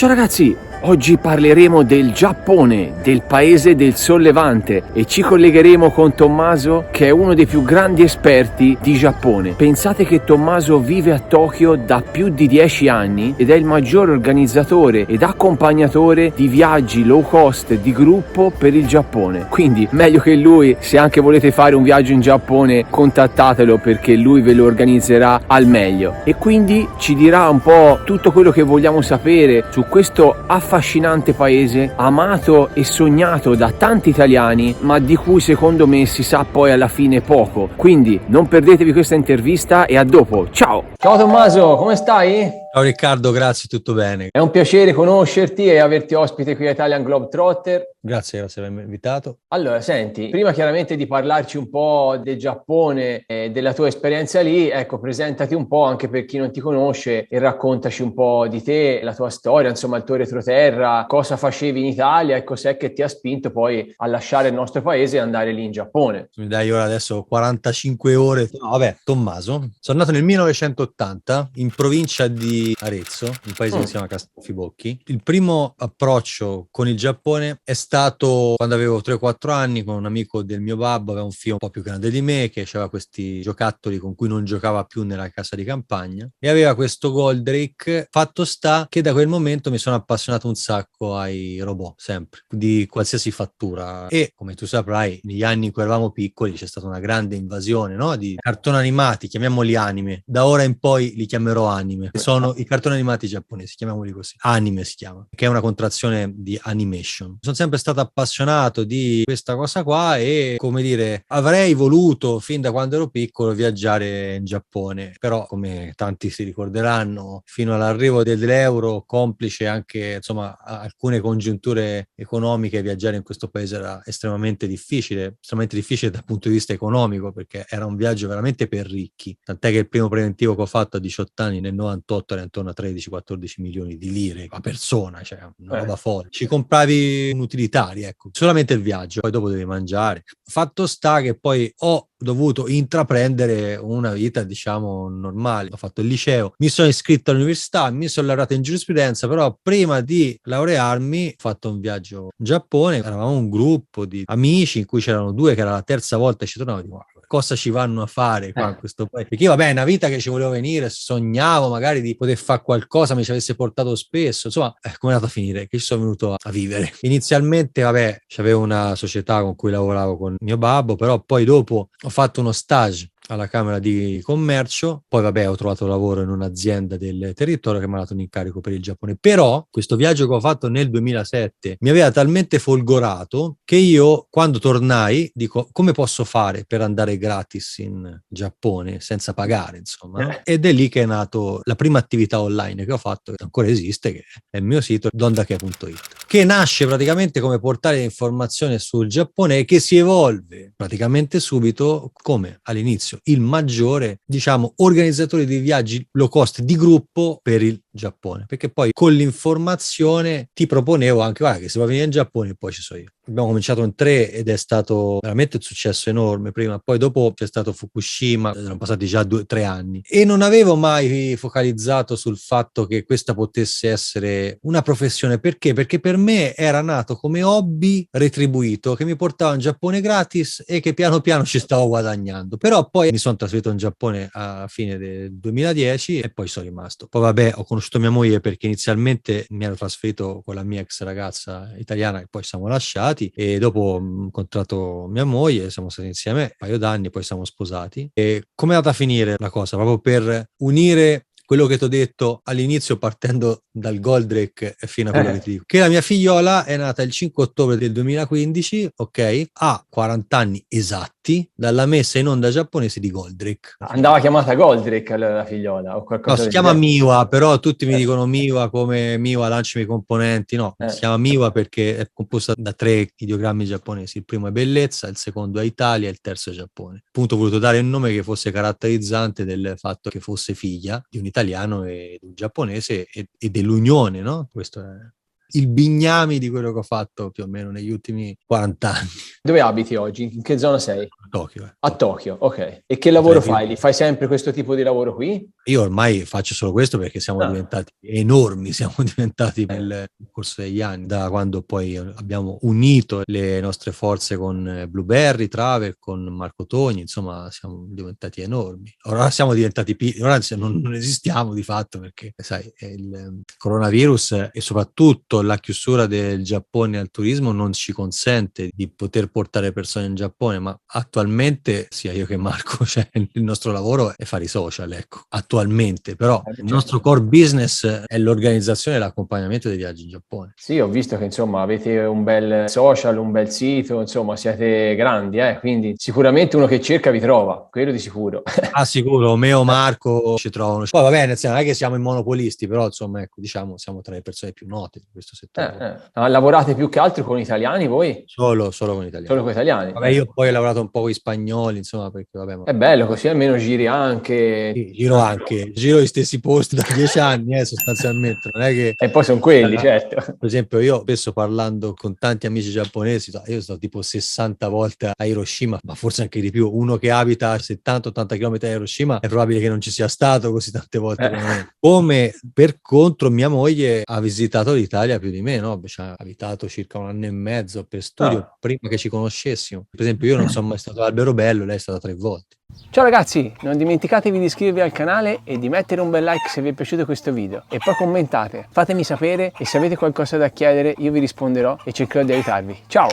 Ciao ragazzi, oggi parleremo del Giappone, del paese del sollevante, e ci collegheremo con Tommaso, che è uno dei più grandi esperti di Giappone. Pensate che Tommaso vive a Tokyo da più di 10 anni ed è il maggior organizzatore ed accompagnatore di viaggi low cost di gruppo per il Giappone. Quindi meglio che lui, se anche volete fare un viaggio in Giappone, contattatelo perché lui ve lo organizzerà al meglio. E quindi ci dirà un po' tutto quello che vogliamo sapere su questo affascinante paese, amato e sognato da tanti italiani, ma di cui secondo me si sa poi alla fine poco. Quindi non perdetevi questa intervista e a dopo. Ciao! Ciao Tommaso, come stai? Ciao Riccardo, grazie, tutto bene. È un piacere conoscerti e averti ospite qui a Italian Globetrotter. Grazie per avermi invitato. Allora, senti, prima chiaramente di parlarci un po' del Giappone e della tua esperienza lì, ecco, presentati un po' anche per chi non ti conosce e raccontaci un po' di te, la tua storia, insomma, il tuo retroterra, cosa facevi in Italia e cos'è che ti ha spinto poi a lasciare il nostro paese e andare lì in Giappone. Mi dai ora adesso 45 ore. No, vabbè, Tommaso. Sono nato nel 1980 in provincia di Arezzo, un paese che si chiama Castelfibocchi. Il primo approccio con il Giappone è stato quando avevo 3-4 anni con un amico del mio babbo, aveva un figlio un po' più grande di me che aveva questi giocattoli con cui non giocava più nella casa di campagna e aveva questo Goldrake. Fatto sta che da quel momento mi sono appassionato un sacco ai robot, sempre, di qualsiasi fattura. E come tu saprai, negli anni in cui eravamo piccoli c'è stata una grande invasione, no? Di cartoni animati, chiamiamoli anime. Da ora in poi li chiamerò anime. Sono i cartoni animati giapponesi, chiamiamoli così. Anime si chiama, che è una contrazione di animation. Sono sempre stato appassionato di questa cosa qua e, come dire, avrei voluto fin da quando ero piccolo viaggiare in Giappone, però come tanti si ricorderanno, fino all'arrivo dell'euro, complice anche insomma alcune congiunture economiche, viaggiare in questo paese era estremamente difficile dal punto di vista economico, perché era un viaggio veramente per ricchi, tant'è che il primo preventivo che ho fatto a 18 anni nel 98 era intorno a 13-14 milioni di lire a persona, cioè una roba folle. Ci compravi un utilitario, ecco, solamente il viaggio, poi dopo devi mangiare. Fatto sta che poi ho dovuto intraprendere una vita, diciamo, normale. Ho fatto il liceo, mi sono iscritto all'università, mi sono laureato in giurisprudenza, però prima di laurearmi ho fatto un viaggio in Giappone. Eravamo un gruppo di amici in cui c'erano due che era la terza volta che ci tornavo, dico, cosa ci vanno a fare qua in questo paese? Perché io, vabbè, è una vita che ci volevo venire, sognavo magari di poter fare qualcosa, mi ci avesse portato spesso, insomma, come è andato a finire? Che ci sono venuto a vivere. Inizialmente, vabbè, c'avevo una società con cui lavoravo con mio babbo, però poi dopo ho fatto uno stage alla Camera di Commercio, poi vabbè ho trovato lavoro in un'azienda del territorio che mi ha dato un incarico per il Giappone, però questo viaggio che ho fatto nel 2007 mi aveva talmente folgorato che io quando tornai dico come posso fare per andare gratis in Giappone senza pagare, insomma, no? Ed è lì che è nato la prima attività online che ho fatto, che ancora esiste, che è il mio sito dondake.it, che nasce praticamente come portale di informazione sul Giappone e che si evolve praticamente subito come all'inizio il maggiore, diciamo, organizzatore di viaggi low cost di gruppo per il Giappone, perché poi con l'informazione ti proponevo anche, guarda che se va a venire in Giappone poi ci sono io. Abbiamo cominciato in 3 ed è stato veramente un successo enorme prima, poi dopo c'è stato Fukushima, erano passati già 2-3 anni e non avevo mai focalizzato sul fatto che questa potesse essere una professione. Perché? Perché per me era nato come hobby retribuito che mi portava in Giappone gratis e che piano piano ci stavo guadagnando, però poi mi sono trasferito in Giappone a fine del 2010 e poi sono rimasto. Poi vabbè, ho conosciuto mia moglie perché inizialmente mi ero trasferito con la mia ex ragazza italiana e poi siamo lasciati e dopo ho incontrato mia moglie, siamo stati insieme un paio d'anni, poi siamo sposati. E come è andata a finire la cosa? Proprio per unire quello che ti ho detto all'inizio partendo dal Goldrake fino a quello che ti dico, che la mia figliola è nata il 5 ottobre del 2015, ok? Ha 40 anni esatti dalla messa in onda giapponese di Goldrake. Andava chiamata Goldrake allora la figliola o qualcosa No, si del chiama genere? Miwa, però tutti mi dicono Miwa come Miwa lanciami i componenti. No, si chiama Miwa perché è composta da 3 ideogrammi giapponesi. Il primo è bellezza, il secondo è Italia e il terzo è Giappone. Appunto ho voluto dare un nome che fosse caratterizzante del fatto che fosse figlia di un italiano e di un giapponese e dell'unione, no? Questo è il bignami di quello che ho fatto più o meno negli ultimi 40 anni. Dove abiti oggi? In che zona sei? A Tokyo. A Tokyo, ok. E che lavoro fai lì? Fai sempre questo tipo di lavoro qui? Io ormai faccio solo questo perché siamo diventati enormi, siamo diventati nel corso degli anni, da quando poi abbiamo unito le nostre forze con Blueberry Travel, con Marco Togni, insomma siamo diventati enormi. Ora siamo diventati ora non esistiamo di fatto perché, sai, il coronavirus e soprattutto la chiusura del Giappone al turismo non ci consente di poter portare persone in Giappone, ma attualmente sia io che Marco, cioè il nostro lavoro è fare i social, ecco. Attualmente, però il nostro core business è l'organizzazione e l'accompagnamento dei viaggi in Giappone. Sì, ho visto che insomma avete un bel social, un bel sito, insomma siete grandi, quindi sicuramente uno che cerca vi trova, quello di sicuro. Ah, sicuro, me o Marco ci trovano. Poi va bene, non è che siamo i monopolisti, però insomma, ecco, diciamo, siamo tra le persone più note di questo settore. Lavorate più che altro con italiani voi? Solo con italiani. Solo con italiani? Vabbè, io poi ho lavorato un po' con gli spagnoli, insomma, perché vabbè. È bello, così almeno giri anche. Sì, giro gli stessi posti da 10 anni, sostanzialmente. Non è che... E poi sono quelli, certo. Per esempio, io spesso parlando con tanti amici giapponesi, io sono tipo 60 volte a Hiroshima, ma forse anche di più. Uno che abita a 70-80 km da Hiroshima è probabile che non ci sia stato così tante volte come me. Come per contro mia moglie ha visitato l'Italia più di me, no? Ci ha abitato circa 1 anno e mezzo per studio, prima che ci conoscessimo. Per esempio, io non sono mai stato all'Alberobello, lei è stata 3 volte. Ciao ragazzi, non dimenticatevi di iscrivervi al canale e di mettere un bel like se vi è piaciuto questo video e poi commentate, fatemi sapere e se avete qualcosa da chiedere io vi risponderò e cercherò di aiutarvi. Ciao!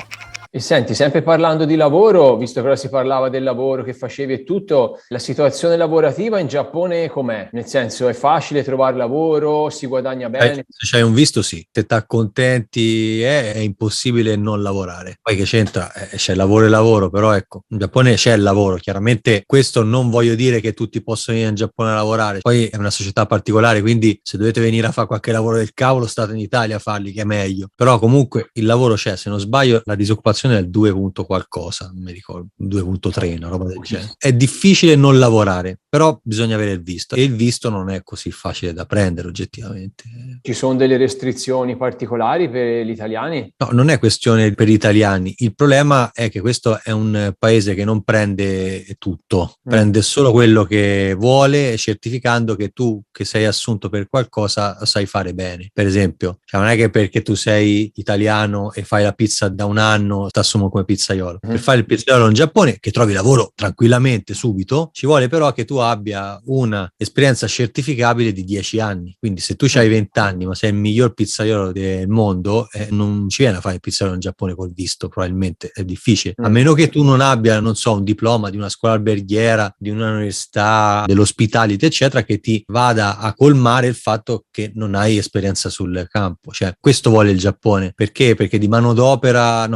E senti, sempre parlando di lavoro, visto che ora si parlava del lavoro che facevi e tutto, la situazione lavorativa in Giappone com'è? Nel senso, è facile trovare lavoro, si guadagna bene? Se c'hai un visto, sì. Se ti accontenti, è impossibile non lavorare. Poi che c'entra? C'è lavoro e lavoro, però ecco, in Giappone c'è il lavoro. Chiaramente questo non voglio dire che tutti possono venire in Giappone a lavorare. Poi è una società particolare, quindi se dovete venire a fare qualche lavoro del cavolo, state in Italia a farli, che è meglio. Però comunque il lavoro c'è. Se non sbaglio, la disoccupazione è il 2 punto qualcosa, non mi ricordo, 2.3, una roba del genere. È difficile non lavorare, però bisogna avere il visto e il visto non è così facile da prendere oggettivamente. Ci sono delle restrizioni particolari per gli italiani? No, non è questione per gli italiani, il problema è che questo è un paese che non prende tutto, prende solo quello che vuole, certificando che tu che sei assunto per qualcosa sai fare bene. Per esempio, cioè non è che perché tu sei italiano e fai la pizza da 1 anno ti assumono come pizzaiolo. Per fare il pizzaiolo in Giappone, che trovi lavoro tranquillamente subito, ci vuole però che tu abbia una esperienza certificabile di 10 anni. Quindi se tu hai 20 anni ma sei il miglior pizzaiolo del mondo, non ci viene a fare il pizzaiolo in Giappone col visto, probabilmente è difficile. A meno che tu non abbia, non so, un diploma di una scuola alberghiera, di un'università, dell'hospitality, eccetera, che ti vada a colmare il fatto che non hai esperienza sul campo. Cioè, questo vuole il Giappone. Perché? Perché di manodopera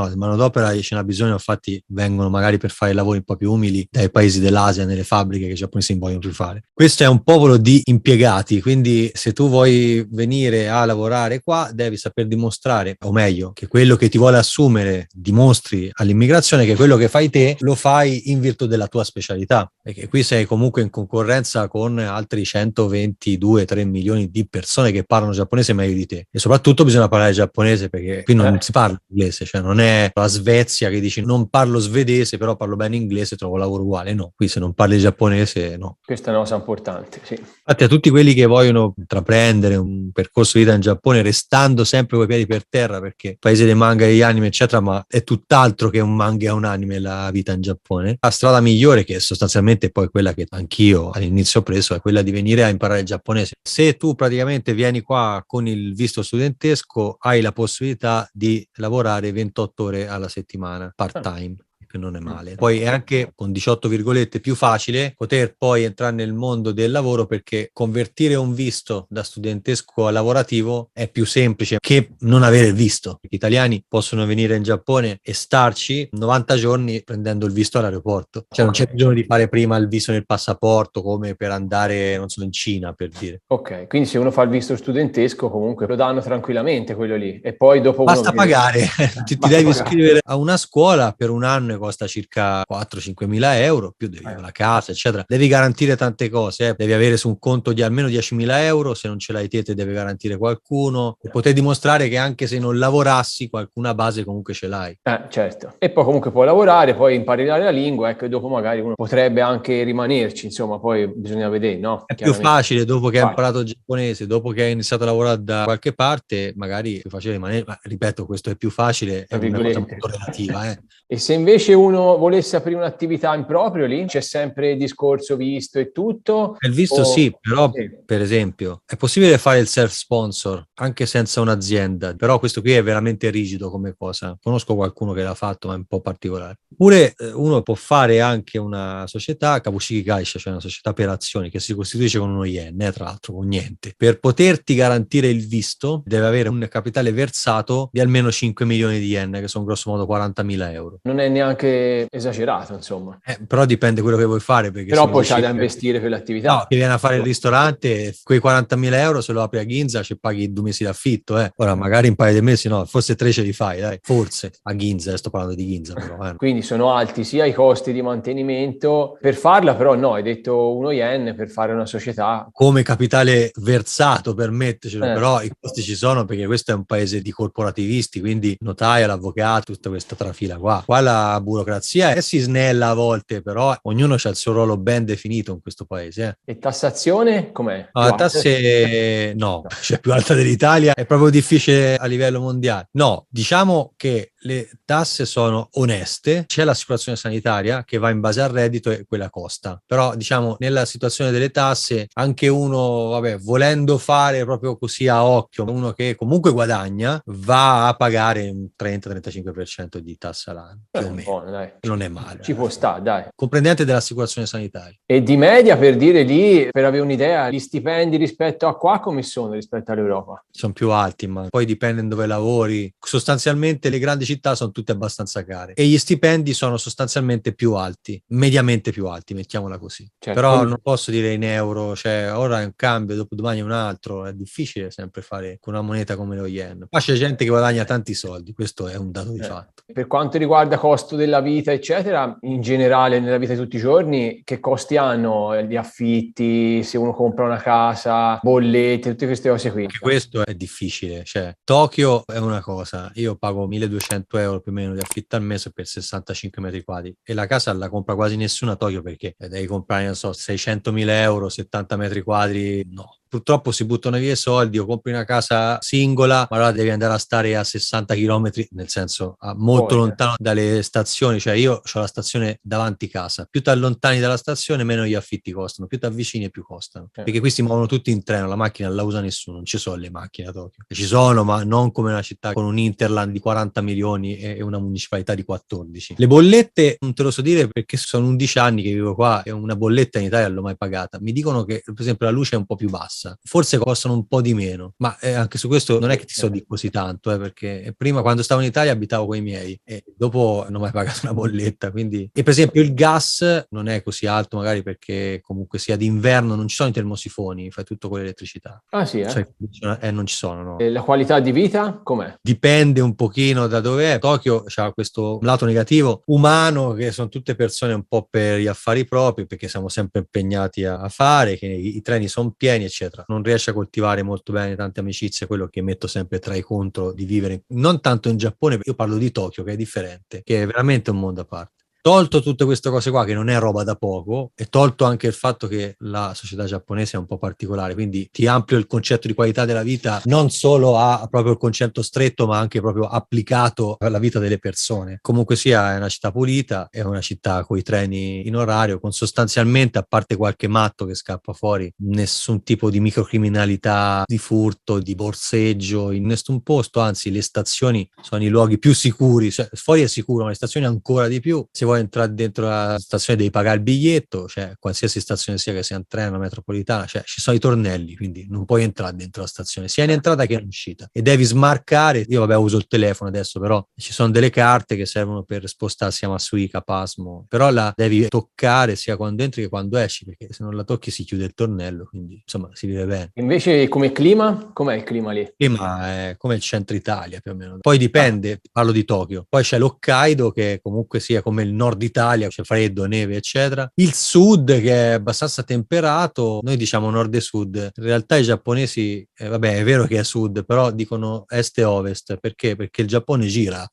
ce n'ha bisogno, infatti vengono magari per fare lavori un po' più umili dai paesi dell'Asia, nelle fabbriche che i giapponesi non vogliono più fare. Questo è un popolo di impiegati, quindi se tu vuoi venire a lavorare qua devi saper dimostrare, o meglio, che quello che ti vuole assumere dimostri all'immigrazione che quello che fai te lo fai in virtù della tua specialità, perché qui sei comunque in concorrenza con altri 122-3 milioni di persone che parlano giapponese meglio di te, e soprattutto bisogna parlare giapponese perché qui non si parla inglese, cioè non è la Svezia che dici non parlo svedese però parlo bene inglese, trovo lavoro uguale. No, qui se non parli giapponese no. Questa è una cosa importante, sì. Infatti a tutti quelli che vogliono intraprendere un percorso di vita in Giappone restando sempre coi piedi per terra, perché paese dei manga e degli anime eccetera, ma è tutt'altro che un manga e un anime la vita in Giappone, la strada migliore, che sostanzialmente poi quella che anch'io all'inizio ho preso, è quella di venire a imparare il giapponese. Se tu praticamente vieni qua con il visto studentesco hai la possibilità di lavorare 28 ore alla settimana part time, che non è male. Poi è anche con 18 virgolette più facile poter poi entrare nel mondo del lavoro, perché convertire un visto da studentesco a lavorativo è più semplice che non avere il visto. Gli italiani possono venire in Giappone e starci 90 giorni prendendo il visto all'aeroporto, cioè non c'è bisogno di fare prima il visto nel passaporto come per andare, non so, in Cina, per dire. Ok, quindi se uno fa il visto studentesco comunque lo danno tranquillamente quello lì, e poi dopo basta pagare, ti devi iscrivere a una scuola per 1 anno e costa circa 4-5 mila euro, più devi avere la casa, eccetera. Devi garantire tante cose, devi avere su un conto di almeno 10.000 euro, se non ce l'hai te deve garantire qualcuno, e poter dimostrare che anche se non lavorassi qualcuna base comunque ce l'hai. Certo. E poi comunque puoi lavorare, poi imparare la lingua, ecco, e dopo magari uno potrebbe anche rimanerci, insomma, poi bisogna vedere, no? È più facile dopo che hai imparato il giapponese, dopo che hai iniziato a lavorare da qualche parte, magari è più facile rimanere, ma ripeto, questo è più facile, è una cosa molto relativa. E se invece uno volesse aprire un'attività in proprio lì, c'è sempre il discorso visto e tutto? Il visto sì, però per esempio è possibile fare il self-sponsor anche senza un'azienda, però questo qui è veramente rigido come cosa. Conosco qualcuno che l'ha fatto, ma è un po' particolare. Oppure uno può fare anche una società, Kabushiki Kaisha, cioè una società per azioni che si costituisce con uno yen, tra l'altro con niente. Per poterti garantire il visto deve avere un capitale versato di almeno 5 milioni di yen, che sono grosso modo 40.000 euro. Non è neanche esagerato, insomma. Però dipende quello che vuoi fare. Perché però poi c'hai da investire per l'attività. No, che viene a fare il ristorante, quei 40.000 euro se lo apri a Ginza ci paghi 2 mesi d'affitto. Ora magari un paio di mesi no, forse 3 ce li fai, dai. Forse a Ginza, sto parlando di Ginza però. Quindi sono alti sia i costi di mantenimento per farla, però no, hai detto 1 yen per fare una società. Come capitale versato per mettercelo, però i costi ci sono perché questo è un paese di corporativisti, quindi notaio, l'avvocato, tutta questa trafila qua. Qua la burocrazia si snella a volte, però ognuno ha il suo ruolo ben definito in questo paese. E tassazione com'è? No, la tasse no, cioè più alta dell'Italia, è proprio difficile a livello mondiale. No, diciamo che le tasse sono oneste, c'è l'assicurazione sanitaria che va in base al reddito e quella costa, però diciamo nella situazione delle tasse anche uno, vabbè, volendo fare proprio così a occhio, uno che comunque guadagna va a pagare un 30-35% di tassa l'anno, più o meno. Buono, dai. Non è male. Ci può stare, dai. Comprendente dell'assicurazione sanitaria. E di media, per dire lì, per avere un'idea, gli stipendi rispetto a qua come sono rispetto all'Europa? Sono più alti, ma poi dipende da dove lavori. Sostanzialmente le grandi città sono tutte abbastanza care e gli stipendi sono sostanzialmente più alti, mediamente più alti, mettiamola così. Certo. Però non posso dire in euro, cioè ora è un cambio, dopodomani è un altro, è difficile sempre fare con una moneta come lo yen. Ma c'è gente che guadagna tanti soldi, questo è un dato di fatto. Per quanto riguarda costo della vita, eccetera, in generale nella vita di tutti i giorni, che costi hanno gli affitti, se uno compra una casa, bollette, tutte queste cose qui? Anche questo è difficile, cioè Tokyo è una cosa, io pago 1.200 euro più o meno di affitto al mese per 65 metri quadri e la casa la compra quasi nessuna a Tokyo perché devi comprare, non so, 600.000 euro, 70 metri quadri, no. Purtroppo si buttano via i soldi o compri una casa singola, ma allora devi andare a stare a 60 chilometri, nel senso molto lontano dalle stazioni, cioè io ho la stazione davanti casa, più ti allontani dalla stazione meno gli affitti costano, più ti avvicini e più costano, perché qui si muovono tutti in treno, la macchina non la usa nessuno, non ci sono le macchine a Tokyo, ci sono ma non come una città con un Interland di 40 milioni e una municipalità di 14. Le bollette non te lo so dire perché sono 11 anni che vivo qua e una bolletta in Italia non l'ho mai pagata, mi dicono che per esempio la luce è un po' più bassa, forse costano un po' di meno, ma anche su questo non è che ti so di così tanto, perché prima quando stavo in Italia abitavo con i miei e dopo non ho mai pagato una bolletta, quindi. E per esempio il gas non è così alto magari perché comunque sia d'inverno non ci sono i termosifoni, fai tutto con l'elettricità. Ah sì, cioè, non ci sono, no. E la qualità di vita com'è? Dipende un pochino da dove è. Tokyo c'ha questo lato negativo umano che sono tutte persone un po' per gli affari propri perché siamo sempre impegnati a fare, che i treni sono pieni eccetera. Non riesce a coltivare molto bene tante amicizie, quello che metto sempre tra i contro di vivere non tanto in Giappone, io parlo di Tokyo che è differente, che è veramente un mondo a parte. Tolto tutte queste cose qua che non è roba da poco e tolto anche il fatto che la società giapponese è un po' particolare, quindi ti amplio il concetto di qualità della vita non solo a proprio il concetto stretto ma anche proprio applicato alla vita delle persone. Comunque sia è una città pulita, è una città con i treni in orario, con sostanzialmente a parte qualche matto che scappa fuori nessun tipo di microcriminalità, di furto, di borseggio in nessun posto, anzi le stazioni sono i luoghi più sicuri, cioè, fuori è sicuro ma le stazioni ancora di più. Se vuoi vuoi entrare dentro la stazione devi pagare il biglietto, cioè qualsiasi stazione sia, che sia un treno, metropolitana, cioè ci sono i tornelli, quindi non puoi entrare dentro la stazione, sia in entrata che in uscita, e devi smarcare. Io vabbè uso il telefono adesso, però ci sono delle carte che servono per spostarsi a Masuica, Pasmo, però la devi toccare sia quando entri che quando esci, perché se non la tocchi si chiude il tornello, quindi insomma si vive bene. Invece come clima? Com'è il clima lì? Ma è come il centro Italia più o meno. Poi dipende, parlo di Tokyo. Poi c'è l'Hokkaido che comunque sia come il nord Italia, c'è freddo, neve, eccetera. Il sud che è abbastanza temperato, noi diciamo nord e sud. In realtà i giapponesi, vabbè, è vero che è sud, però dicono est e ovest. Perché? Perché il Giappone gira.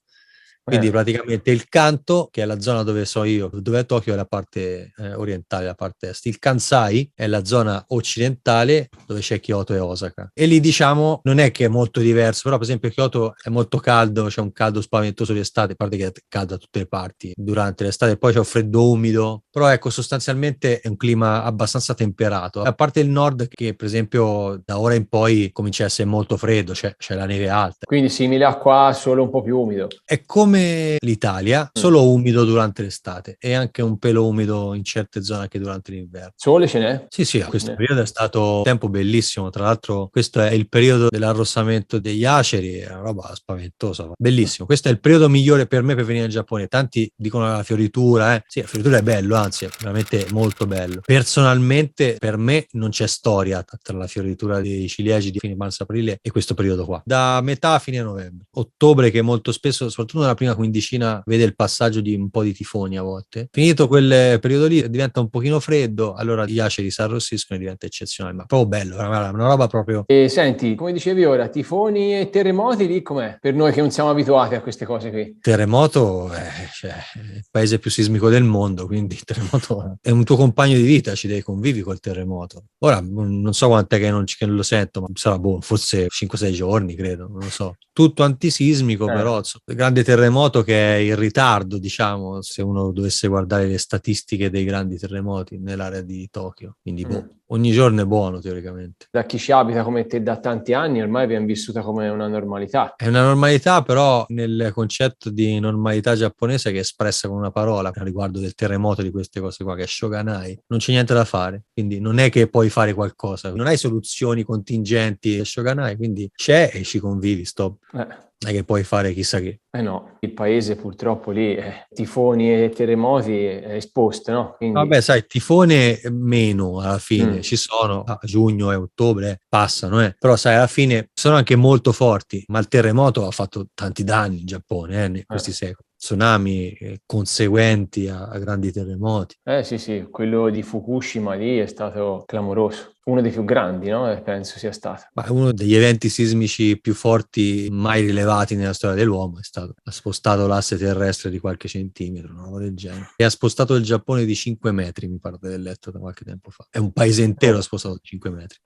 Quindi praticamente il Kanto, che è la zona dove so io, dove è Tokyo, è la parte orientale, la parte est. Il Kansai è la zona occidentale dove c'è Kyoto e Osaka. E lì diciamo non è che è molto diverso, però per esempio Kyoto è molto caldo, c'è un caldo spaventoso l'estate, a parte che è caldo da tutte le parti durante l'estate, poi c'è un freddo umido, però ecco sostanzialmente è un clima abbastanza temperato. A parte il nord che per esempio da ora in poi comincia a essere molto freddo, c'è la neve alta. Quindi simile a qua, solo un po' più umido. È come l'Italia, solo umido durante l'estate e anche un pelo umido in certe zone anche durante l'inverno. Sole ce n'è? Sì, questo periodo è stato un tempo bellissimo. Tra l'altro, questo è il periodo dell'arrossamento degli aceri, è una roba spaventosa, bellissimo. Questo è il periodo migliore per me per venire in Giappone. Tanti dicono la fioritura, Sì, la fioritura è bello, anzi, è veramente molto bello. Personalmente, per me non c'è storia tra la fioritura dei ciliegi di fine marzo-aprile e questo periodo qua. Da metà a fine novembre. Ottobre, che molto spesso, soprattutto nella prima quindicina, vede il passaggio di un po' di tifoni a volte. Finito quel periodo lì, diventa un pochino freddo, allora gli aceri si arrossiscono e diventa eccezionale, ma proprio bello, una roba proprio. E senti, come dicevi ora, tifoni e terremoti lì com'è? Per noi che non siamo abituati a queste cose qui. Terremoto cioè, è il paese più sismico del mondo, quindi il terremoto è un tuo compagno di vita, ci devi convivi col terremoto. Ora non so quant'è che non lo sento, ma sarà forse 5-6 giorni, credo, non lo so. Tutto antisismico, però il grande terremoto che è in ritardo, diciamo, se uno dovesse guardare le statistiche dei grandi terremoti nell'area di Tokyo. Quindi ogni giorno è buono teoricamente. Da chi ci abita come te da tanti anni, ormai viene vissuta come una normalità. È una normalità, però nel concetto di normalità giapponese che è espressa con una parola a riguardo del terremoto, di queste cose qua, che è shoganai, non c'è niente da fare. Quindi non è che puoi fare qualcosa, non hai soluzioni contingenti, è shoganai, quindi c'è e ci convivi, stop. Non è che puoi fare chissà che. No, il paese purtroppo lì, tifoni e terremoti è esposto, no? Quindi... Vabbè, sai, tifone meno alla fine, ci sono a giugno e ottobre, passano, però sai, alla fine sono anche molto forti, ma il terremoto ha fatto tanti danni in Giappone, in questi secoli. Tsunami conseguenti a grandi terremoti. Sì, quello di Fukushima lì è stato clamoroso. Uno dei più grandi, no? Penso sia stato. Ma uno degli eventi sismici più forti mai rilevati nella storia dell'uomo è stato. Ha spostato l'asse terrestre di qualche centimetro, una roba del genere. E ha spostato il Giappone di 5 metri, mi pare di aver letto da qualche tempo fa. È un paese intero spostato di 5 metri.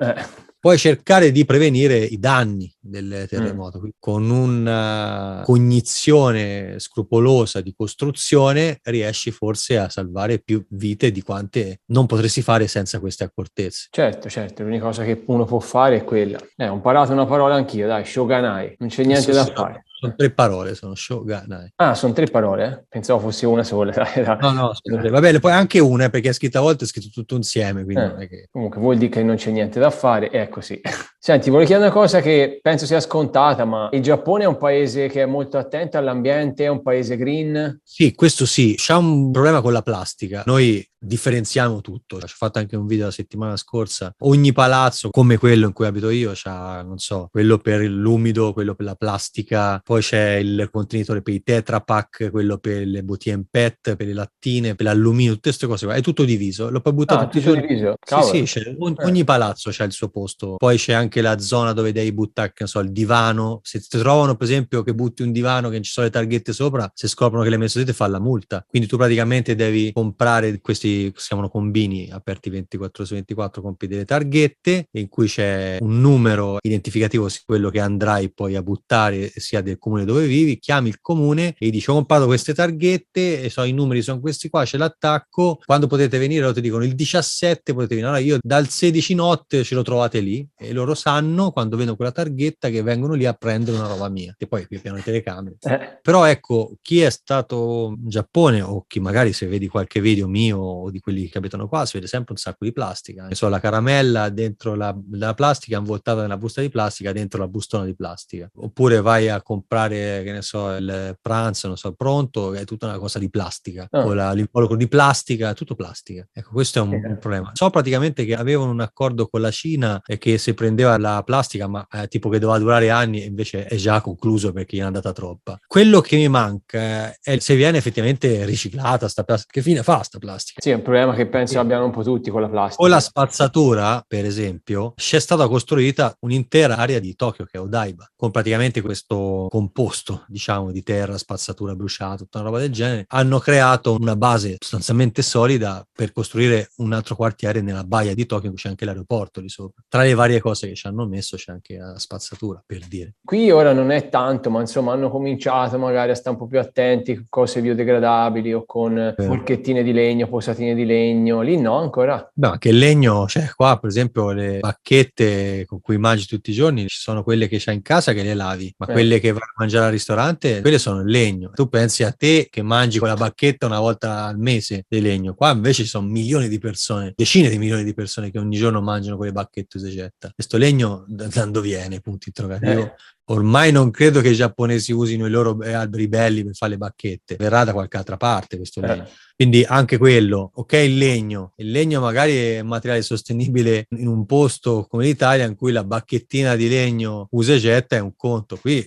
Puoi cercare di prevenire i danni del terremoto con una cognizione scrupolosa di costruzione, riesci forse a salvare più vite di quante non potresti fare senza queste accortezze. Certo, l'unica cosa che uno può fare è quella. Ho imparato una parola anch'io, dai, shoganai, non c'è niente da fare. Sono 3 parole, sono shoganai. Sono 3 parole? Pensavo fosse una sola. No, vabbè, poi anche una, perché è scritta a volte, è scritto tutto insieme, quindi non è che... Comunque vuol dire che non c'è niente da fare, è così. Senti, volevo chiedere una cosa che penso sia scontata, ma il Giappone è un paese che è molto attento all'ambiente, è un paese green? Sì, questo sì, c'è un problema con la plastica. Noi differenziamo tutto. Ci ho fatto anche un video la settimana scorsa. Ogni palazzo, come quello in cui abito io, c'ha, non so, quello per l'umido, quello per la plastica, poi c'è il contenitore per i Tetra Pak, quello per le bottiglie in PET, per le lattine, per l'alluminio, tutte queste cose qua. È tutto diviso. L'ho poi buttato tutto diviso? Sì, ogni palazzo c'ha il suo posto. Poi c'è anche la zona dove devi buttare, che non so, il divano. Se ti trovano, per esempio, che butti un divano che non ci sono le targhette sopra, se scoprono che l'hai messo te, fa la multa. Quindi tu praticamente devi comprare questi, si chiamano combini aperti 24 su 24, compri delle targhette in cui c'è un numero identificativo, quello che andrai poi a buttare, sia del comune dove vivi, chiami il comune e gli dici: ho comprato queste targhette, e so, i numeri sono questi qua, ce l'attacco, quando potete venire? Loro ti dicono il 17 potete venire. Allora io dal 16 notte ce lo trovate lì, e loro sanno quando vedono quella targhetta che vengono lì a prendere una roba mia, e poi qui piano le telecamere. Però ecco, chi è stato in Giappone, o chi magari se vedi qualche video mio o di quelli che abitano qua, si vede sempre un sacco di plastica. Ne so, la caramella dentro la plastica, avvoltata nella busta di plastica, dentro la bustona di plastica. Oppure vai a comprare, che ne so, il pranzo, non so, pronto, è tutta una cosa di plastica, con l'involucro di plastica, tutto plastica. Ecco, questo è un problema. So praticamente che avevano un accordo con la Cina e che si prendeva la plastica, ma tipo che doveva durare anni, e invece è già concluso perché gli è andata troppa. Quello che mi manca è se viene effettivamente riciclata sta plastica. Che fine fa sta plastica? Sì, è un problema che penso abbiano un po' tutti con la plastica. Con la spazzatura, per esempio, c'è stata costruita un'intera area di Tokyo, che è Odaiba, con praticamente questo composto, diciamo, di terra, spazzatura bruciata, tutta una roba del genere. Hanno creato una base sostanzialmente solida per costruire un altro quartiere nella baia di Tokyo, in cui c'è anche l'aeroporto lì sopra. Tra le varie cose che ci hanno messo c'è anche la spazzatura, per dire. Qui ora non è tanto, ma insomma hanno cominciato magari a stare un po' più attenti, cose biodegradabili o con forchettine di legno, posatine di legno. Lì no, ancora? Beh, anche il legno, cioè qua per esempio le bacchette con cui mangi tutti i giorni, ci sono quelle che c'hai in casa che le lavi, ma quelle che vai a mangiare al ristorante, quelle sono il legno. Tu pensi a te che mangi con la bacchetta una volta al mese di legno, qua invece ci sono milioni di persone, decine di milioni di persone che ogni giorno mangiano quelle bacchette usegetta. Questo legno da dove viene? Punto interrogativo. Ormai non credo che i giapponesi usino i loro alberi belli per fare le bacchette, verrà da qualche altra parte questo legno. Quindi anche quello, ok, il legno magari è un materiale sostenibile in un posto come l'Italia, in cui la bacchettina di legno usa e getta è un conto. Qui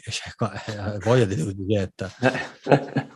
voglia di usa e getta.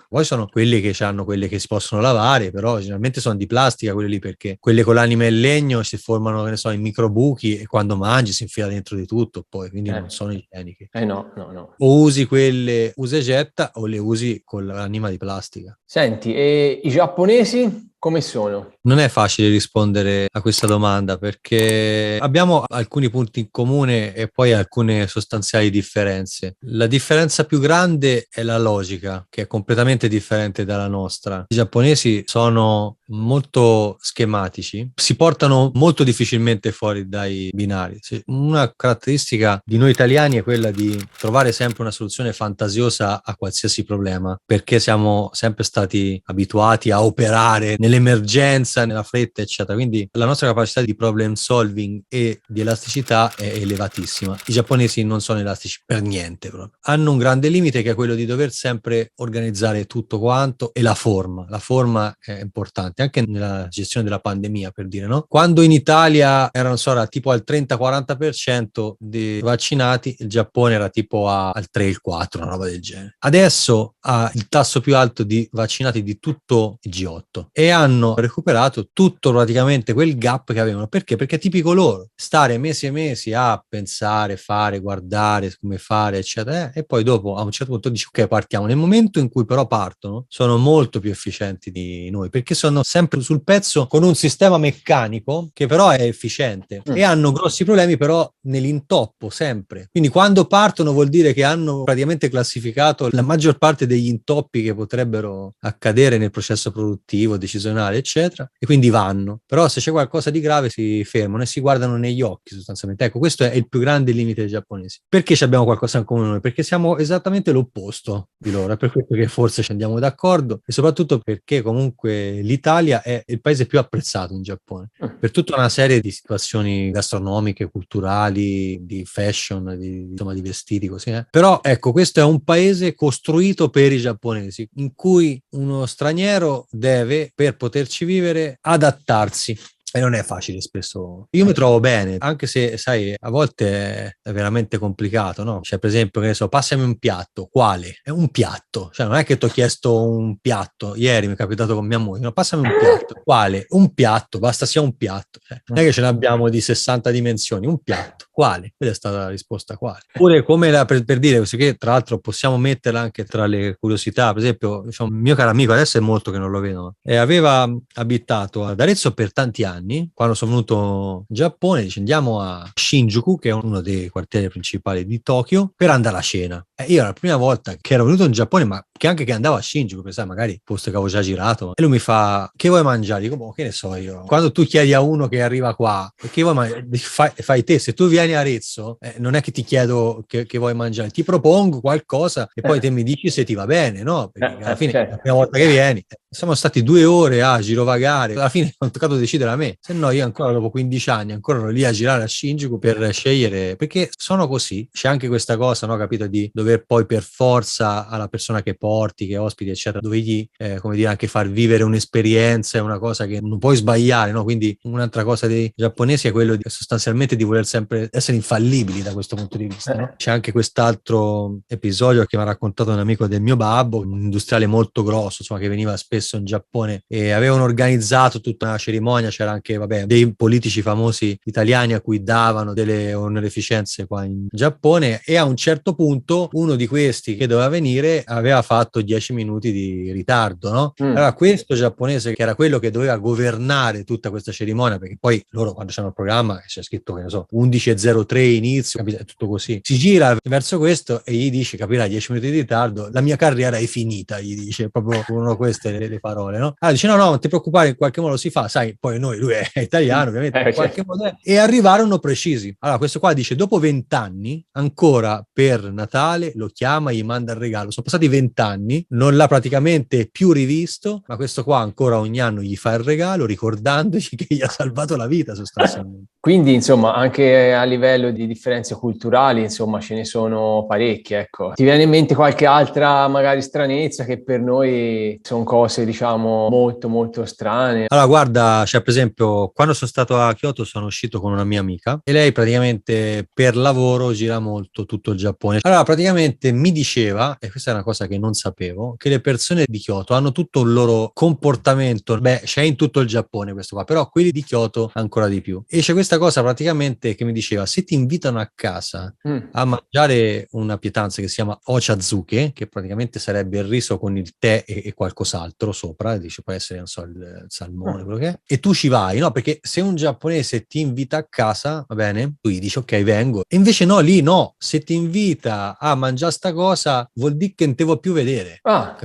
Poi sono quelli che hanno quelle che si possono lavare, però generalmente sono di plastica quelle lì, perché quelle con l'anima in legno si formano, che ne so, in microbuchi, e quando mangi si infila dentro di tutto poi, quindi non sono igieniche. No. O usi quelle usa e getta o le usi con l'anima di plastica. Senti, e i giapponesi come sono? Non è facile rispondere a questa domanda, perché abbiamo alcuni punti in comune e poi alcune sostanziali differenze. La differenza più grande è la logica, che è completamente differente dalla nostra. I giapponesi sono molto schematici, si portano molto difficilmente fuori dai binari. Una caratteristica di noi italiani è quella di trovare sempre una soluzione fantasiosa a qualsiasi problema, perché siamo sempre stati abituati a operare nell'emergenza, nella fretta, eccetera. Quindi la nostra capacità di problem solving e di elasticità è elevatissima. I giapponesi non sono elastici per niente proprio. Hanno un grande limite, che è quello di dover sempre organizzare tutto quanto, e la forma. La forma è importante anche nella gestione della pandemia, per dire, no? Quando in Italia era tipo al 30-40% di vaccinati, il Giappone era tipo al 3, il 4, una roba del genere. Adesso ha il tasso più alto di vaccinati di tutto il G8, e hanno recuperato tutto praticamente quel gap che avevano. Perché? Perché è tipico loro stare mesi e mesi a pensare, fare, guardare come fare, eccetera, e poi dopo a un certo punto dici ok, partiamo. Nel momento in cui però partono, sono molto più efficienti di noi, perché sono sempre sul pezzo con un sistema meccanico che però è efficiente, e hanno grossi problemi però nell'intoppo sempre. Quindi quando partono vuol dire che hanno praticamente classificato la maggior parte degli intoppi che potrebbero accadere nel processo produttivo, decisionale, eccetera, e quindi vanno. Però se c'è qualcosa di grave si fermano e si guardano negli occhi, sostanzialmente. Ecco, questo è il più grande limite dei giapponesi. Perché abbiamo qualcosa in comune noi? Perché siamo esattamente l'opposto di loro, è per questo che forse ci andiamo d'accordo, e soprattutto perché comunque l'Italia è il paese più apprezzato in Giappone per tutta una serie di situazioni gastronomiche, culturali, di fashion, insomma di vestiti, così. Però ecco, questo è un paese costruito per i giapponesi, in cui uno straniero deve, per poterci vivere, adattarsi. E non è facile spesso. Io mi trovo bene, anche se, sai, a volte è veramente complicato, no? Cioè, per esempio, che ne so, passami un piatto. Quale? È un piatto. Cioè, non è che ti ho chiesto un piatto. Ieri mi è capitato con mia moglie. No, passami un piatto. Quale? Un piatto. Basta sia un piatto. Non è che ce ne abbiamo di 60 dimensioni. Un piatto. Quale? Quella è stata la risposta, quale. Oppure come per dire, questo che tra l'altro possiamo metterla anche tra le curiosità. Per esempio, un mio caro amico, adesso è molto che non lo vedo, aveva abitato ad Arezzo per tanti anni. anni, quando sono venuto in Giappone, dice andiamo a Shinjuku, che è uno dei quartieri principali di Tokyo, per andare a cena. E io era la prima volta che ero venuto in Giappone, ma che andavo a Shinjuku, pensavo magari posto che avevo già girato. E lui mi fa, che vuoi mangiare? Dico, boh, che ne so io. Quando tu chiedi a uno che arriva qua, che vuoi mangiare? Fai te, se tu vieni a Arezzo, non è che ti chiedo che vuoi mangiare, ti propongo qualcosa e poi te mi dici se ti va bene, no? Perché alla fine è la prima volta che vieni. Siamo stati 2 ore a girovagare, alla fine ho toccato decidere a me, se no io ancora dopo 15 anni ancora ero lì a girare a Shinjuku per scegliere, perché sono così, c'è anche questa cosa, no, capito, di dover poi per forza alla persona che porti, che ospiti eccetera, dovergli come dire anche far vivere un'esperienza, è una cosa che non puoi sbagliare, no? Quindi un'altra cosa dei giapponesi è quello di sostanzialmente di voler sempre essere infallibili da questo punto di vista, no? C'è anche quest'altro episodio che mi ha raccontato un amico del mio babbo, un industriale molto grosso, insomma, che veniva spesso in Giappone e avevano organizzato tutta una cerimonia, c'era anche dei politici famosi italiani a cui davano delle onorificenze qua in Giappone, e a un certo punto uno di questi che doveva venire aveva fatto 10 minuti di ritardo, no? Allora questo giapponese, che era quello che doveva governare tutta questa cerimonia, perché poi loro quando c'hanno il programma c'è scritto, che ne so, 11:03 inizio, capito? È tutto così, si gira verso questo e gli dice, capirai, 10 minuti di ritardo, la mia carriera è finita, gli dice proprio uno queste le parole, no? Allora dice no, non ti preoccupare, in qualche modo si fa, sai, poi lui è italiano ovviamente, in qualche modo è. E arrivarono precisi. Allora questo qua dice, dopo 20 anni, ancora per Natale lo chiama, gli manda il regalo, sono passati 20 anni, non l'ha praticamente più rivisto, ma questo qua ancora ogni anno gli fa il regalo, ricordandoci che gli ha salvato la vita sostanzialmente. Quindi, insomma, anche a livello di differenze culturali, insomma, ce ne sono parecchie, ecco. Ti viene in mente qualche altra, magari, stranezza, che per noi sono cose, diciamo, molto, molto strane? Allora, guarda, cioè, per esempio, quando sono stato a Kyoto sono uscito con una mia amica e lei praticamente per lavoro gira molto tutto il Giappone. Allora, praticamente mi diceva, e questa è una cosa che non sapevo, che le persone di Kyoto hanno tutto il loro comportamento, c'è in tutto il Giappone questo qua, però quelli di Kyoto ancora di più. E c'è questa cosa praticamente che mi diceva, se ti invitano a casa a mangiare una pietanza che si chiama ochazuke, che praticamente sarebbe il riso con il tè e qualcos'altro sopra, dice può essere, non so, il salmone, quello che è, e tu ci vai, no? Perché se un giapponese ti invita a casa, va bene, tu gli dici ok, vengo, e invece no, lì no, se ti invita a mangiare sta cosa vuol dire che non te vuoi più vedere.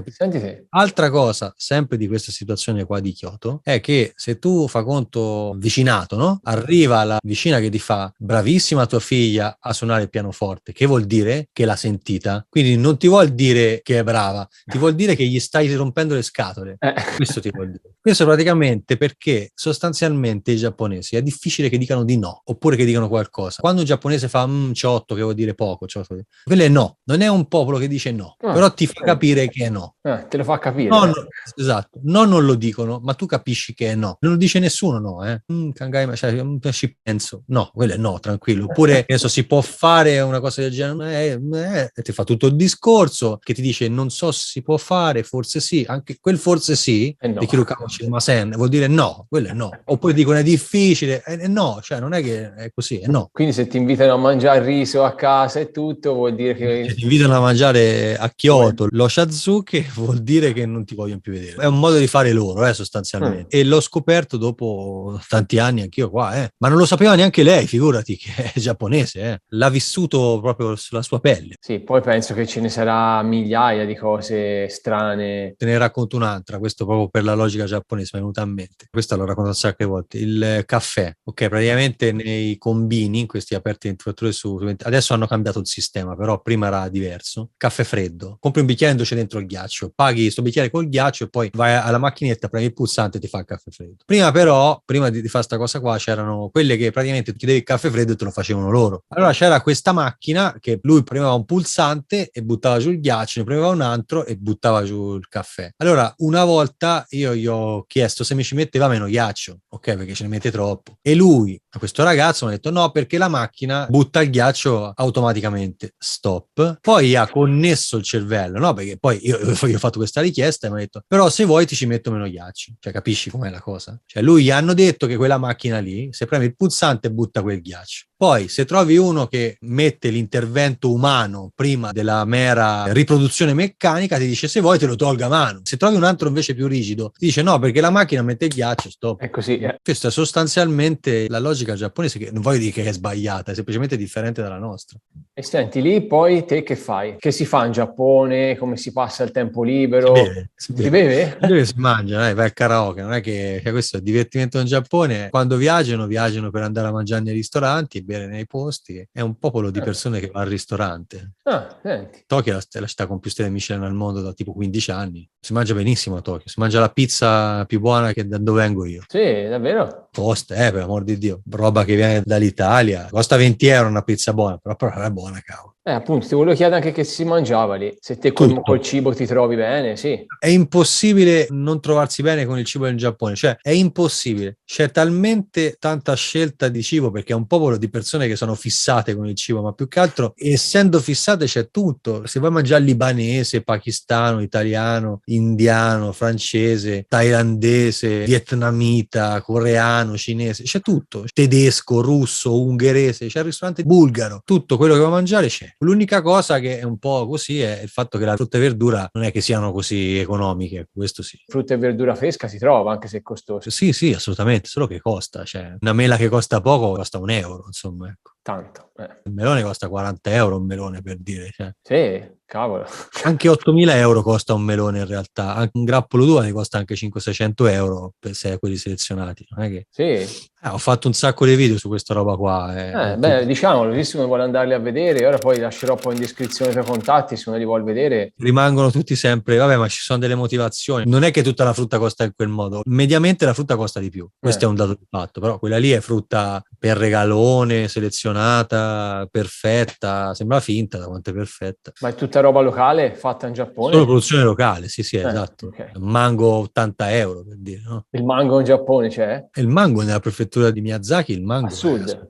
Senti te. Altra cosa, sempre di questa situazione qua di Kyoto, è che se tu fa conto vicinato, no? Arriva la vicina che ti fa bravissima tua figlia a suonare il pianoforte, che vuol dire che l'ha sentita, quindi non ti vuol dire che è brava, ti vuol dire che gli stai rompendo le scatole. Questo ti vuol dire. Questo praticamente perché sostanzialmente i giapponesi è difficile che dicano di no, oppure che dicano qualcosa. Quando un giapponese fa ciotto, che vuol dire poco, ciotto, quello è no, non è un popolo che dice no, però ti fa capire che è no. Te lo fa capire. No, esatto, no, non lo dicono, ma tu capisci che è no. Non lo dice nessuno no, Kangai, cioè, ci penso. No, quello è no, tranquillo. Oppure, adesso si può fare una cosa del genere, ti fa tutto il discorso che ti dice non so se si può fare, forse sì, anche quel forse sì, no. di Kirukawachi Masen, vuol dire no, quello è no. Oppure dicono è difficile, no, cioè non è che è così, è no. Quindi se ti invitano a mangiare il riso a casa e tutto, vuol dire che... Se ti invitano a mangiare a Kyoto lo shazuke, vuol dire che non ti vogliono più vedere. È un modo di fare loro, sostanzialmente. E l'ho scoperto dopo tanti anni anch'io qua, ma non lo sapeva neanche lei, figurati, che è giapponese, L'ha vissuto proprio sulla sua pelle. Sì, poi penso che ce ne sarà migliaia di cose strane. Te ne racconto un'altra, questo proprio per la logica giapponese mi è venuta a mente. Questa l'ho raccontato un sacco di volte. Il caffè, ok, praticamente nei combini, questi aperti 24 ore su 20, adesso hanno cambiato il sistema, però prima era diverso. Caffè freddo, compri un bicchiere e c'è dentro il ghiaccio, paghi sto bicchiere col ghiaccio e poi vai alla macchinetta, premi il pulsante e ti fa il caffè freddo. Prima però, prima di fare sta cosa qua, c'erano quelle che praticamente ti chiedevi il caffè freddo e te lo facevano loro. Allora c'era questa macchina che lui premeva un pulsante e buttava giù il ghiaccio, ne premeva un altro e buttava giù il caffè. Allora una volta io gli ho chiesto se mi ci metteva meno ghiaccio, ok, perché ce ne mette troppo, e lui, questo ragazzo, mi ha detto no, perché la macchina butta il ghiaccio automaticamente. Stop. Poi ha connesso il cervello, no, perché poi io ho fatto questa richiesta e mi ha detto però se vuoi ti ci metto meno ghiaccio, cioè capisci com'è la cosa? Cioè lui gli hanno detto che quella macchina lì, se premi il pulsante e butta quel ghiaccio. Poi se trovi uno che mette l'intervento umano prima della mera riproduzione meccanica, ti dice se vuoi te lo tolga a mano. Se trovi un altro invece più rigido, ti dice no, perché la macchina mette il ghiaccio, stop. È così. Questa è sostanzialmente la logica giapponese, che non voglio dire che è sbagliata, è semplicemente differente dalla nostra. E senti, lì poi te che fai? Che si fa in Giappone? Come si passa il tempo libero? Si Si beve? si mangia, vai al karaoke, non è che questo è il divertimento in Giappone. Quando viaggiano per andare a mangiare nei ristoranti e bere nei posti. È un popolo di persone che va al ristorante. Senti. Tokyo è la città con più stelle Michelin al mondo da tipo 15 anni. Si mangia benissimo a Tokyo, si mangia la pizza più buona che da dove vengo io. Sì, davvero? Costa, per amor di Dio, roba che viene dall'Italia. Costa 20 euro una pizza buona, però è buona, cavolo. Appunto, ti volevo chiedere anche che si mangiava lì. Se te col cibo ti trovi bene, sì. È impossibile non trovarsi bene con il cibo in Giappone, cioè è impossibile. C'è talmente tanta scelta di cibo perché è un popolo di persone che sono fissate con il cibo, ma più che altro, essendo fissate, c'è tutto. Se vuoi mangiare libanese, pakistano, italiano, indiano, francese, thailandese, vietnamita, coreano, cinese, c'è tutto. Tedesco, russo, ungherese, c'è il ristorante bulgaro, tutto quello che vuoi mangiare c'è. L'unica cosa che è un po' così è il fatto che la frutta e verdura non è che siano così economiche, questo sì. Frutta e verdura fresca si trova, anche se è costosa. Sì, assolutamente, solo che costa, cioè una mela che costa poco costa €1, insomma, ecco. Tanto. Il melone costa €40, un melone, per dire, cioè. Sì, cavolo. Anche €8.000 costa un melone in realtà, anche un grappolo d'uva ne costa anche 500-600 euro se è quelli selezionati, non è che... Sì. Ho fatto un sacco di video su questa roba qua. Diciamolo, visto che vuole andarli a vedere, ora poi lascerò poi in descrizione i tuoi contatti, se uno li vuole vedere. Rimangono tutti sempre, vabbè, ma ci sono delle motivazioni. Non è che tutta la frutta costa in quel modo, mediamente la frutta costa di più, questo è un dato di fatto, però quella lì è frutta per regalone, selezionata, perfetta, sembra finta da quanto è perfetta. Ma è tutta roba locale fatta in Giappone? Solo produzione locale, sì, esatto. Okay. Mango €80, per dire, no? Il mango in Giappone c'è? E il mango nella prefettura di Miyazaki, il mango A sud?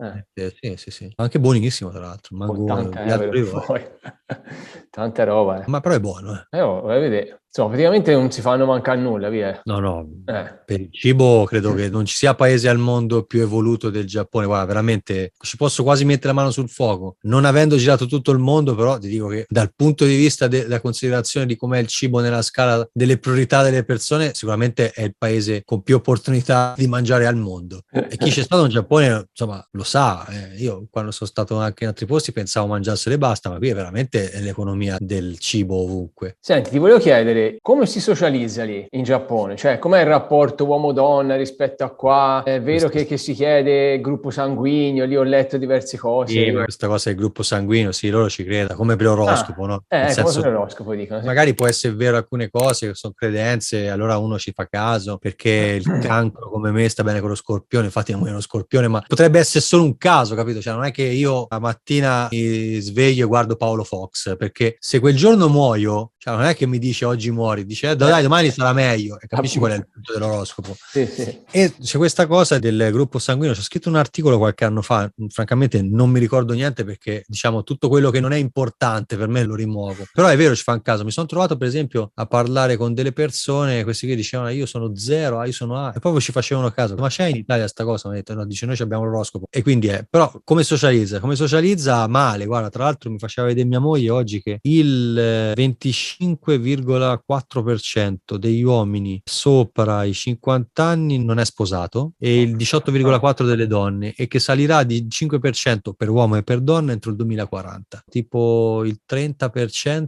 sì. Anche buonissimo, tra l'altro. Il mango 80 di alto euro livello. poi. Tanta roba. Ma però è buono, Vai a vedere. Insomma, praticamente non si fanno mancare nulla, via. No, per il cibo credo che non ci sia paese al mondo più evoluto del Giappone. Guarda, veramente ci posso quasi mettere la mano sul fuoco. Non avendo girato tutto il mondo, però ti dico che dal punto di vista della considerazione di com'è il cibo nella scala delle priorità delle persone, sicuramente è il paese con più opportunità di mangiare al mondo. E chi c'è stato in Giappone, insomma, lo sa. Io quando sono stato anche in altri posti pensavo mangiarsene e basta, ma qui è veramente l'economia del cibo ovunque. Senti, ti volevo chiedere, come si socializza lì in Giappone? Cioè, com'è il rapporto uomo-donna rispetto a qua? È vero che si chiede gruppo sanguigno, lì ho letto diverse cose. Sì, questa cosa del gruppo sanguigno, sì, loro ci credono, come per l'oroscopo, no? Nel senso, come per l'oroscopo dicono. Sì. Magari può essere vero alcune cose che sono credenze, allora uno ci fa caso, perché il cancro come me sta bene con lo scorpione, infatti non è uno scorpione, ma potrebbe essere solo un caso, capito? Cioè non è che io la mattina mi sveglio e guardo Paolo Fox, perché se quel giorno muoio, cioè non è che mi dice oggi muori, dice dai domani sarà meglio, e capisci qual è il punto dell'oroscopo. Sì. E c'è questa cosa del gruppo sanguigno, c'ho scritto un articolo qualche anno fa, francamente non mi ricordo niente perché diciamo tutto quello che non è importante per me lo rimuovo, però è vero, ci fa un caso. Mi sono trovato per esempio a parlare con delle persone, questi che dicevano io sono zero, io sono A, e proprio ci facevano caso, ma c'è in Italia sta cosa? Mi ha detto no, dice noi abbiamo l'oroscopo, e quindi però come socializza? Come socializza male, guarda, tra l'altro mi faceva vedere mia moglie oggi che il 25,4% degli uomini sopra i 50 anni non è sposato e il 18,4% delle donne, e che salirà di 5% per uomo e per donna entro il 2040. Tipo il 30%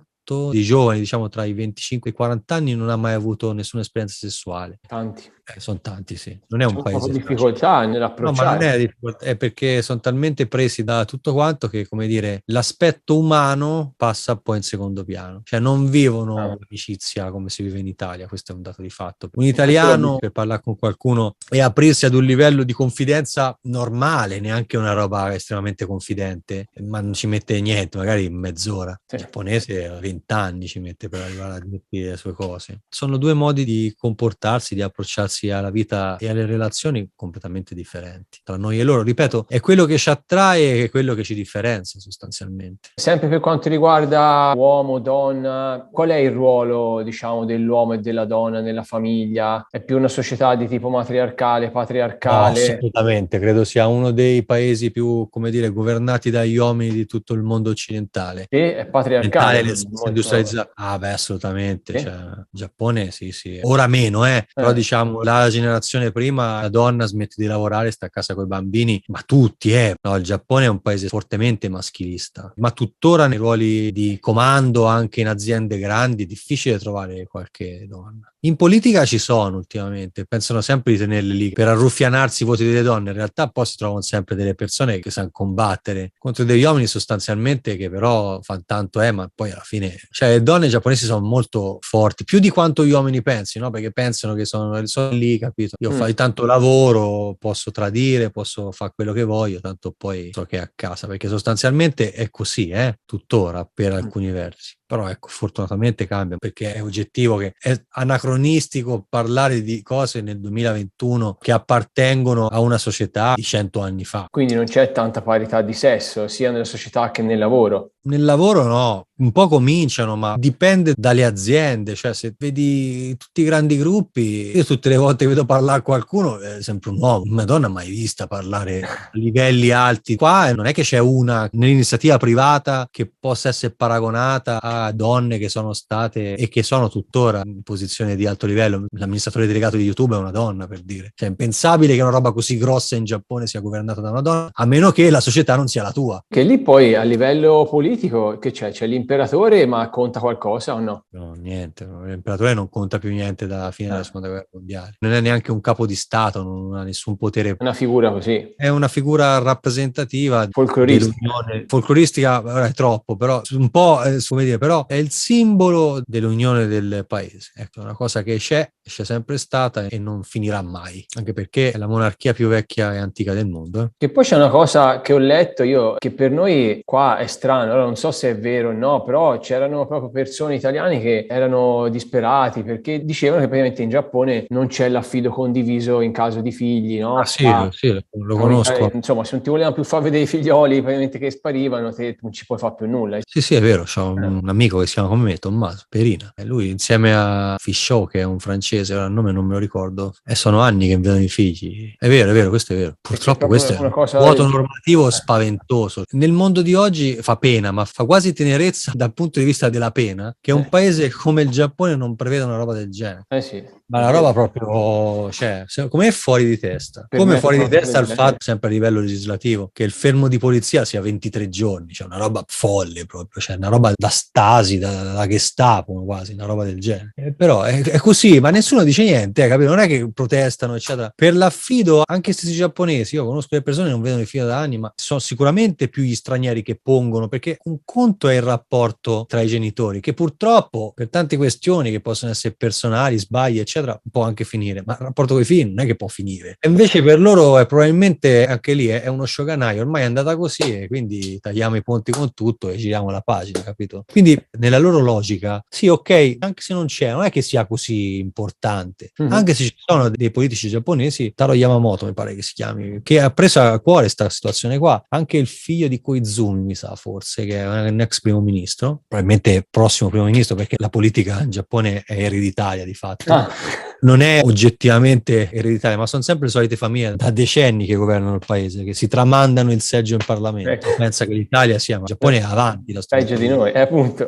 di giovani, diciamo tra i 25 e i 40 anni, non ha mai avuto nessuna esperienza sessuale. Tanti. Sono tanti, sì. Non è un paese. C'è un po' di difficoltà nell'approcciare. No, ma non è difficoltà, è perché sono talmente presi da tutto quanto che, come dire, l'aspetto umano passa poi in secondo piano. Cioè non vivono l'amicizia come si vive in Italia, questo è un dato di fatto. Un italiano per parlare con qualcuno e aprirsi ad un livello di confidenza normale, neanche una roba estremamente confidente, ma non ci mette niente, magari mezz'ora. Il giapponese 20 anni ci mette per arrivare a dirti le sue cose. Sono due modi di comportarsi, di approcciarsi approcciarsi alla vita e alle relazioni completamente differenti tra noi e loro. Ripeto, è quello che ci attrae e è quello che ci differenzia sostanzialmente. Sempre per quanto riguarda uomo, donna, qual è il ruolo, diciamo, dell'uomo e della donna nella famiglia? È più una società di tipo matriarcale, No, patriarcale? assolutamente, credo sia uno dei paesi più, come dire, governati dagli uomini di tutto il mondo occidentale. Sì, è patriarcale, Mentale, quindi molto... industrializzato. Ah, beh, assolutamente. Sì. Cioè, Giappone, sì, sì. Ora meno, però diciamo la generazione prima, la donna smette di lavorare, sta a casa con i bambini, ma tutti, No, il Giappone è un paese fortemente maschilista, ma tuttora nei ruoli di comando, anche in aziende grandi, è difficile trovare qualche donna. In politica ci sono ultimamente, pensano sempre di tenerle lì per arruffianarsi i voti delle donne, in realtà poi si trovano sempre delle persone che sanno combattere contro degli uomini sostanzialmente che però fanno tanto, ma poi alla fine, cioè le donne giapponesi sono molto forti, più di quanto gli uomini pensi, no? Perché pensano che sono lì, capito? Io fai tanto lavoro, posso tradire, posso fare quello che voglio, tanto poi so che è a casa, perché sostanzialmente è così, tuttora per alcuni versi. Però ecco, fortunatamente cambia, perché è oggettivo che è anacronistico parlare di cose nel 2021 che appartengono a una società di 100 anni fa. Quindi non c'è tanta parità di sesso, sia nella società che nel lavoro. Nel lavoro no, un po' cominciano, ma dipende dalle aziende, cioè se vedi tutti i grandi gruppi, io tutte le volte che vedo parlare qualcuno è sempre un uomo, una donna mai vista parlare a livelli alti. Qua non è che c'è una nell'iniziativa privata che possa essere paragonata a donne che sono state e che sono tuttora in posizione di alto livello. L'amministratore delegato di YouTube è una donna, per dire. Cioè è impensabile che una roba così grossa in Giappone sia governata da una donna, a meno che la società non sia la tua. Che lì poi a livello politico, che c'è? C'è l'imperatore, ma conta qualcosa o no? No, niente, l'imperatore non conta più niente dalla fine della seconda guerra mondiale. Non è neanche un capo di stato, non ha nessun potere. Una figura così, È una figura rappresentativa folcloristica. dell'unione folcloristica, ora è troppo, però un po', come dire, però è il simbolo dell'unione del paese. Ecco, è una cosa che c'è sempre stata e non finirà mai, anche perché è la monarchia più vecchia e antica del mondo. Che poi c'è una cosa che ho letto io, che per noi qua è strano, allora non so se è vero o no, però c'erano proprio persone italiane che erano disperati perché dicevano che praticamente in Giappone non c'è l'affido condiviso in caso di figli, no? Ah sì, sì, lo conosco. Insomma, se non ti volevano più far vedere i figlioli praticamente che sparivano, te non ci puoi fare più nulla. Sì, sì, è vero, c'ho un amico che si chiama come me, Tommaso Perina, e lui insieme a Fichot, che è un francese, ora il nome non me lo ricordo, e sono anni che vedono i figli. È vero, questo è vero. Purtroppo questo è un vuoto normativo spaventoso. Nel mondo di oggi fa pena, ma fa quasi tenerezza dal punto di vista della pena, che un paese come il Giappone non preveda una roba del genere. Sì. Ma la roba proprio, cioè, come è fuori di testa? Come fuori di testa il fatto, sempre a livello legislativo, che il fermo di polizia sia 23 giorni, cioè una roba folle proprio, cioè una roba da Stasi, da Gestapo quasi, una roba del genere. Però è così, ma nessuno dice niente, capito? Non è che protestano, eccetera. Per l'affido, anche stessi giapponesi, io conosco le persone che non vedono i figli da anni, ma sono sicuramente più gli stranieri che pongono, perché un conto è il rapporto tra i genitori, che purtroppo, per tante questioni che possono essere personali, sbagli, eccetera, può anche finire, ma il rapporto con i figli non è che può finire. E invece per loro è probabilmente anche lì è uno scioganaio, ormai è andata così e quindi tagliamo i ponti con tutto e giriamo la pagina, capito? Quindi nella loro logica, sì, ok, anche se non c'è, non è che sia così importante, anche se ci sono dei politici giapponesi, Taro Yamamoto mi pare che si chiami, che ha preso a cuore questa situazione qua, anche il figlio di Koizumi, mi sa forse, che è un ex primo ministro, probabilmente prossimo primo ministro, perché la politica in Giappone è ereditaria di fatto. Non è oggettivamente ereditaria, ma sono sempre le solite famiglie da decenni che governano il paese, che si tramandano il seggio in Parlamento. Pensa che l'Italia sia, ma il Giappone è avanti. Peggio di noi, appunto.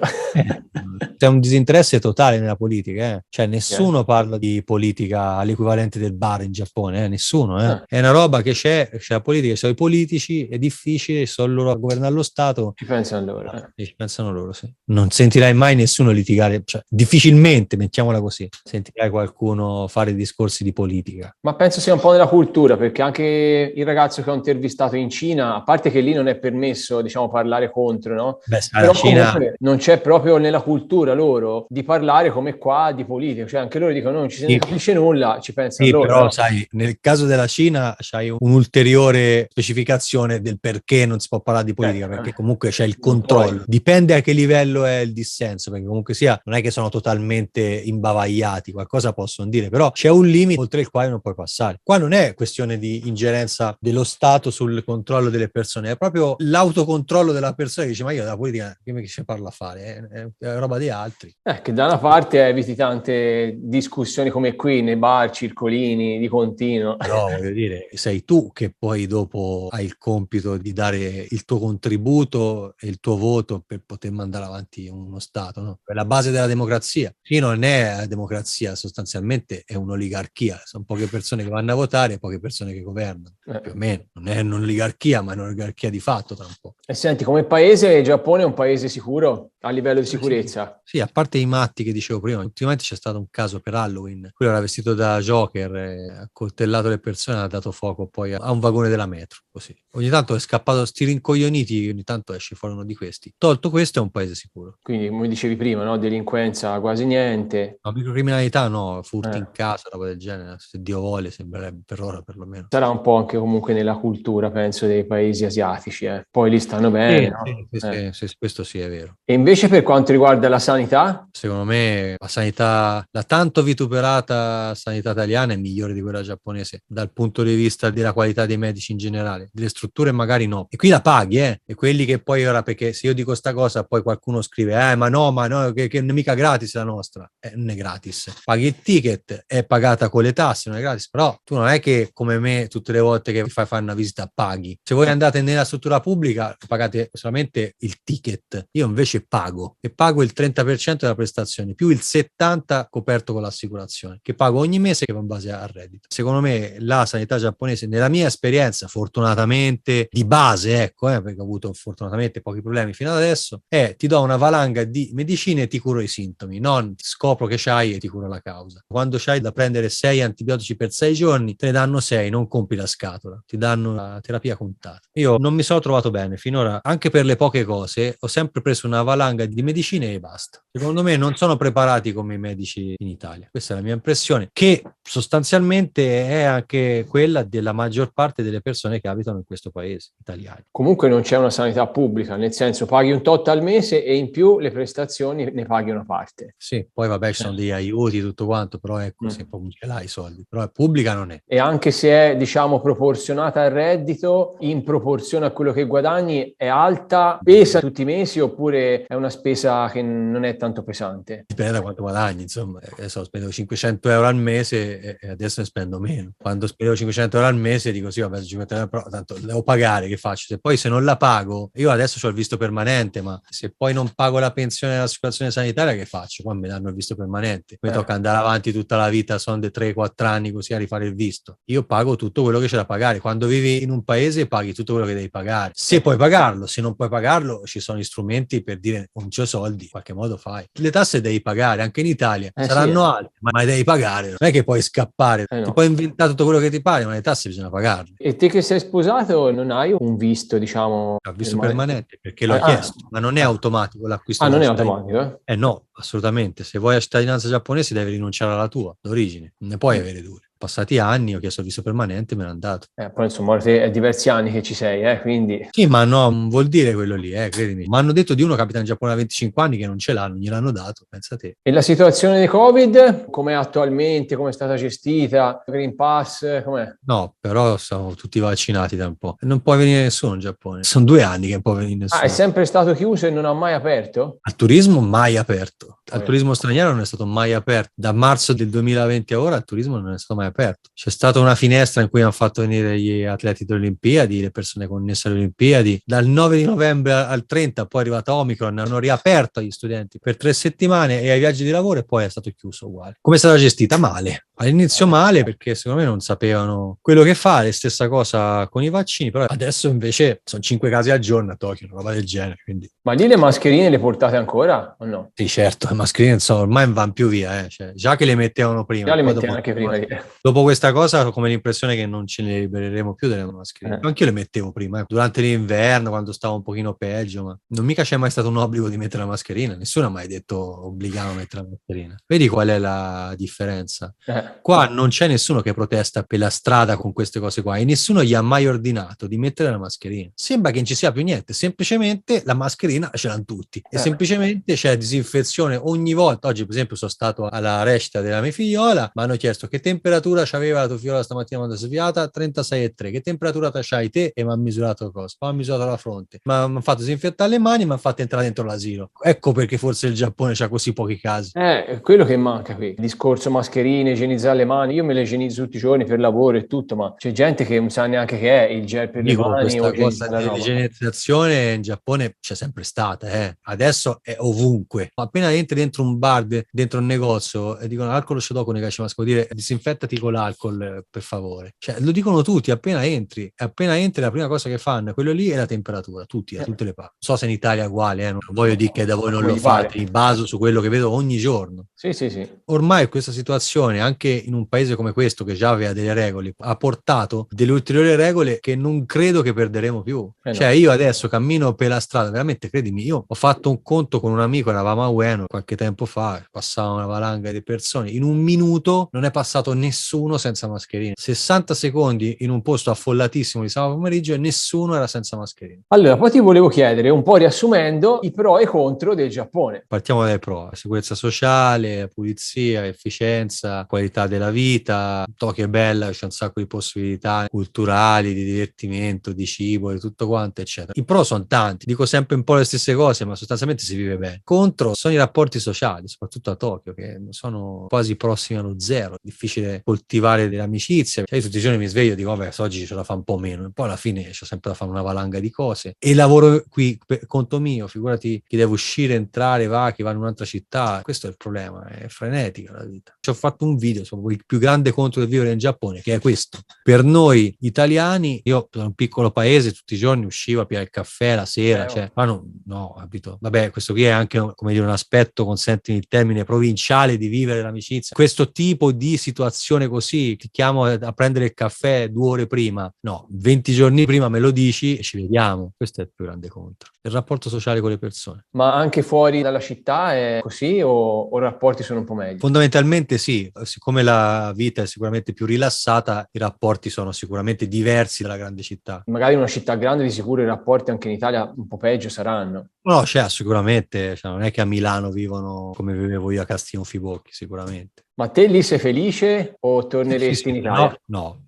C'è un disinteresse totale nella politica, cioè nessuno parla di politica all'equivalente del bar in Giappone, nessuno. È una roba che c'è la politica, ci sono i politici, è difficile, sono loro a governare lo Stato. Ci pensano loro. Ci pensano loro, sì. Non sentirai mai nessuno litigare, cioè difficilmente, mettiamola così, sentirai qualcuno fare discorsi di politica. Ma penso sia un po' nella cultura, perché anche il ragazzo che ho intervistato in Cina, a parte che lì non è permesso, diciamo, parlare contro, no? Beh, però Cina... comunque non c'è proprio nella cultura loro di parlare come qua di politica, cioè anche loro dicono non ci se ne capisce nulla, ci pensano loro. Però sai, nel caso della Cina c'hai un'ulteriore specificazione del perché non si può parlare di politica, perché comunque c'è il controllo, dipende a che livello è il dissenso, perché comunque sia, non è che sono totalmente imbavagliati, qualcosa possono dire, però c'è un limite oltre il quale non puoi passare. Qua non è questione di ingerenza dello Stato sul controllo delle persone, è proprio l'autocontrollo della persona che dice: ma io della politica che ci parla a fare? È roba di altri. Che da una parte eviti tante discussioni come qui, nei bar, circolini, di continuo. Però voglio dire, sei tu che poi dopo hai il compito di dare il tuo contributo e il tuo voto per poter mandare avanti uno Stato, no? È la base della democrazia. Qui non è democrazia, sostanzialmente è un'oligarchia. Sono poche persone che vanno a votare e poche persone che governano, più o meno. Non è un'oligarchia, ma è un'oligarchia di fatto tra un po'. E senti, come paese, il Giappone è un paese sicuro a livello di sicurezza? Sì, a parte i matti che dicevo prima, ultimamente c'è stato un caso per Halloween. Quello era vestito da Joker, ha coltellato le persone e ha dato fuoco poi a un vagone della metro, così. Ogni tanto è scappato, sti rincoglioniti, ogni tanto esce fuori uno di questi. Tolto questo è un paese sicuro. Quindi, come dicevi prima, no? Delinquenza quasi niente. La microcriminalità no, furti in casa, roba del genere, se Dio vuole, sembrerebbe per ora perlomeno. Sarà un po' anche comunque nella cultura, penso, dei paesi asiatici. Poi lì stanno bene, no? Sì, questo sì è vero. E invece per quanto riguarda la sanità? Secondo me la sanità, la tanto vituperata sanità italiana è migliore di quella giapponese dal punto di vista della qualità dei medici in generale, delle strutture magari no. E qui la paghi, E quelli che poi ora, perché se io dico sta cosa poi qualcuno scrive, ma no, che non è mica gratis la nostra. Non è gratis. Paghi il ticket, è pagata con le tasse, non è gratis, però tu non è che come me tutte le volte che fai fare una visita paghi. Se voi andate nella struttura pubblica pagate solamente il ticket, io invece pago e pago il 30% della prestazione più il 70% coperto con l'assicurazione che pago ogni mese, che va in base al reddito. Secondo me la sanità giapponese, nella mia esperienza, fortunatamente di base, ecco, perché ho avuto fortunatamente pochi problemi fino ad adesso, ti do una valanga di medicine e ti curo i sintomi, non scopro che c'hai e ti curo la causa. Quando c'hai da prendere 6 antibiotici per 6 giorni, te ne danno 6, non compri la scatola, ti danno la terapia contata. Io non mi sono trovato bene finora, anche per le poche cose, ho sempre preso una valanga di medicine e basta. Secondo me non sono preparati come i medici in Italia. Questa è la mia impressione, che sostanzialmente è anche quella della maggior parte delle persone che abitano in questo paese, italiani. Comunque non c'è una sanità pubblica, nel senso paghi un tot al mese e in più le prestazioni ne paghi una parte. Sì, poi vabbè ci sono degli aiuti, tutto quanto, però ecco, se proprio ce l'hai i soldi, però è pubblica non è. E anche se è, diciamo, proporzionata al reddito, in proporzione a quello che guadagni, è alta, pesa tutti i mesi oppure è una spesa che non è tanto pesante? Dipende da quanto guadagni, insomma. Adesso spendo 500 euro al mese e adesso ne spendo meno. Quando spendevo 500 euro al mese dico sì, vabbè, 500 euro, però tanto devo pagare, che faccio? Se non la pago, io adesso ho il visto permanente, ma se poi non pago la pensione e l'assicurazione sanitaria, che faccio? Qua mi danno il visto permanente. Mi tocca andare avanti tutta la vita, sono dei 3-4 anni così a rifare il visto. Io pago tutto quello che c'è da pagare. Quando vivi in un paese paghi tutto quello che devi pagare. Se puoi pagarlo, se non puoi pagarlo, ci sono gli strumenti per dire non c'ho soldi, in qualche modo fai. Le tasse devi pagare, anche in Italia. Saranno alte, ma le devi pagare. Non è che puoi scappare. No. Ti puoi inventare tutto quello che ti pare, ma le tasse bisogna pagarle. E te che sei sposato non hai un visto, diciamo... Ho visto permanente perché l'ho chiesto, ma non è automatico l'acquisto. Non è automatico? No, assolutamente. Se vuoi la cittadinanza giapponese devi rinunciare alla tua d'origine, non ne puoi avere due. Passati anni ho chiesto il visto permanente e me l'hanno dato. Poi insomma te è diversi anni che ci sei, quindi... Sì, ma no, non vuol dire quello lì, credimi. Ma hanno detto di uno che abita in Giappone da 25 anni che non ce l'hanno, gliel'hanno dato, pensa te. E la situazione di Covid, com'è attualmente, come è stata gestita? Green Pass, com'è? No, però siamo tutti vaccinati da un po'. Non può venire nessuno in Giappone. Sono 2 anni che non può venire nessuno. È sempre stato chiuso e non ha mai aperto? Al turismo mai aperto. Al turismo straniero non è stato mai aperto. Da marzo del 2020 a ora il turismo non è stato mai aperto. C'è stata una finestra in cui hanno fatto venire gli atleti delle Olimpiadi, le persone connesse alle Olimpiadi. Dal 9 di novembre al 30, poi è arrivata Omicron, hanno riaperto agli studenti per 3 settimane e ai viaggi di lavoro e poi è stato chiuso uguale. Come è stata gestita? Male. All'inizio male perché secondo me non sapevano quello che fare, stessa cosa con i vaccini, però adesso invece sono 5 casi al giorno a Tokyo, una roba del genere. Quindi. Ma lì le mascherine le portate ancora o no? Sì, certo, le mascherine insomma, ormai non vanno più via, Cioè, già che le mettevano prima. Già le mettevano anche prima. Dopo questa cosa ho come l'impressione che non ce ne libereremo più delle mascherine. Anche io le mettevo prima, durante l'inverno, quando stavo un pochino peggio, ma non mica c'è mai stato un obbligo di mettere la mascherina, nessuno ha mai detto obbligavo a mettere la mascherina. Vedi qual è la differenza? Qua non c'è nessuno che protesta per la strada con queste cose qua e nessuno gli ha mai ordinato di mettere la mascherina. Sembra che non ci sia più niente, semplicemente la mascherina ce l'hanno tutti e semplicemente c'è disinfezione ogni volta. Oggi per esempio sono stato alla recita della mia figliola, mi hanno chiesto che temperatura c'aveva la tua figliola stamattina quando si è svegliata, 36,3, che temperatura c'hai te, e mi ha misurato cosa? Poi mi ha misurato la fronte, mi ha fatto disinfettare le mani, mi ha fatto entrare dentro l'asilo. Ecco perché forse il Giappone c'ha così pochi casi. È quello che manca qui. Il discorso mascherine, igienizzare le mani. Io me le igienizzo tutti i giorni per lavoro e tutto, ma c'è gente che non sa neanche che è il gel per le mani o Questa cosa igienizzare la roba. dell'igienizzazione in Giappone c'è sempre stata, eh. Adesso è ovunque. Appena entri dentro un bar, dentro un negozio e dicono alcol shodoku negashimasu, vuol dire disinfettati con l'alcol, per favore. Cioè, lo dicono tutti appena entri. Appena entri la prima cosa che fanno è quello lì e la temperatura, tutti, da tutte le parti. Non so se in Italia è uguale, non voglio dire che da voi non lo fate, mi baso su quello che vedo ogni giorno. Sì, sì, sì. Ormai questa situazione, anche in un paese come questo che già aveva delle regole, ha portato delle ulteriori regole che non credo che perderemo più. Cioè io adesso cammino per la strada, veramente credimi, io ho fatto un conto con un amico, eravamo a Ueno qualche tempo fa, passava una valanga di persone, in un minuto non è passato nessuno senza mascherina. 60 secondi in un posto affollatissimo di sabato pomeriggio e nessuno era senza mascherina. Allora, poi ti volevo chiedere, un po' riassumendo, i pro e i contro del Giappone. Partiamo dai pro: sicurezza sociale, pulizia, efficienza, qualità della vita. Tokyo è bella, c'è un sacco di possibilità culturali, di divertimento, di cibo, di tutto quanto, eccetera. I pro sono tanti, dico sempre un po' le stesse cose, ma sostanzialmente si vive bene. Contro sono i rapporti sociali, soprattutto a Tokyo, che sono quasi prossimi allo zero. Difficile coltivare delle amicizie. Cioè, io tutti i giorni mi sveglio e dico, vabbè, oggi ce la fa un po' meno, e poi alla fine c'ho sempre da fare una valanga di cose e lavoro qui per conto mio, figurati chi deve uscire, entrare, chi va in un'altra città. Questo è il problema, è frenetica la vita. Ci ho fatto un video su il più grande contro del vivere in Giappone, che è questo: per noi italiani, io sono un piccolo paese, tutti i giorni uscivo a piare il caffè la sera, cioè, ma no, capito? Vabbè, questo qui è anche, come dire, un aspetto, consentimi il termine, provinciale di vivere l'amicizia. Questo tipo di situazione così, ti chiamo a prendere il caffè 2 ore prima, no, 20 giorni prima me lo dici e ci vediamo. Questo è il più grande contro, il rapporto sociale con le persone. Ma anche fuori dalla città è così o i rapporti sono un po' meglio? Fondamentalmente sì, siccome la vita è sicuramente più rilassata, i rapporti sono sicuramente diversi dalla grande città. Magari in una città grande di sicuro i rapporti anche in Italia un po' peggio saranno. No, c'è sicuramente, cioè, non è che a Milano vivono come vivevo io a Castiglionfibocchi, sicuramente. Ma te lì sei felice o torneresti in Italia? No,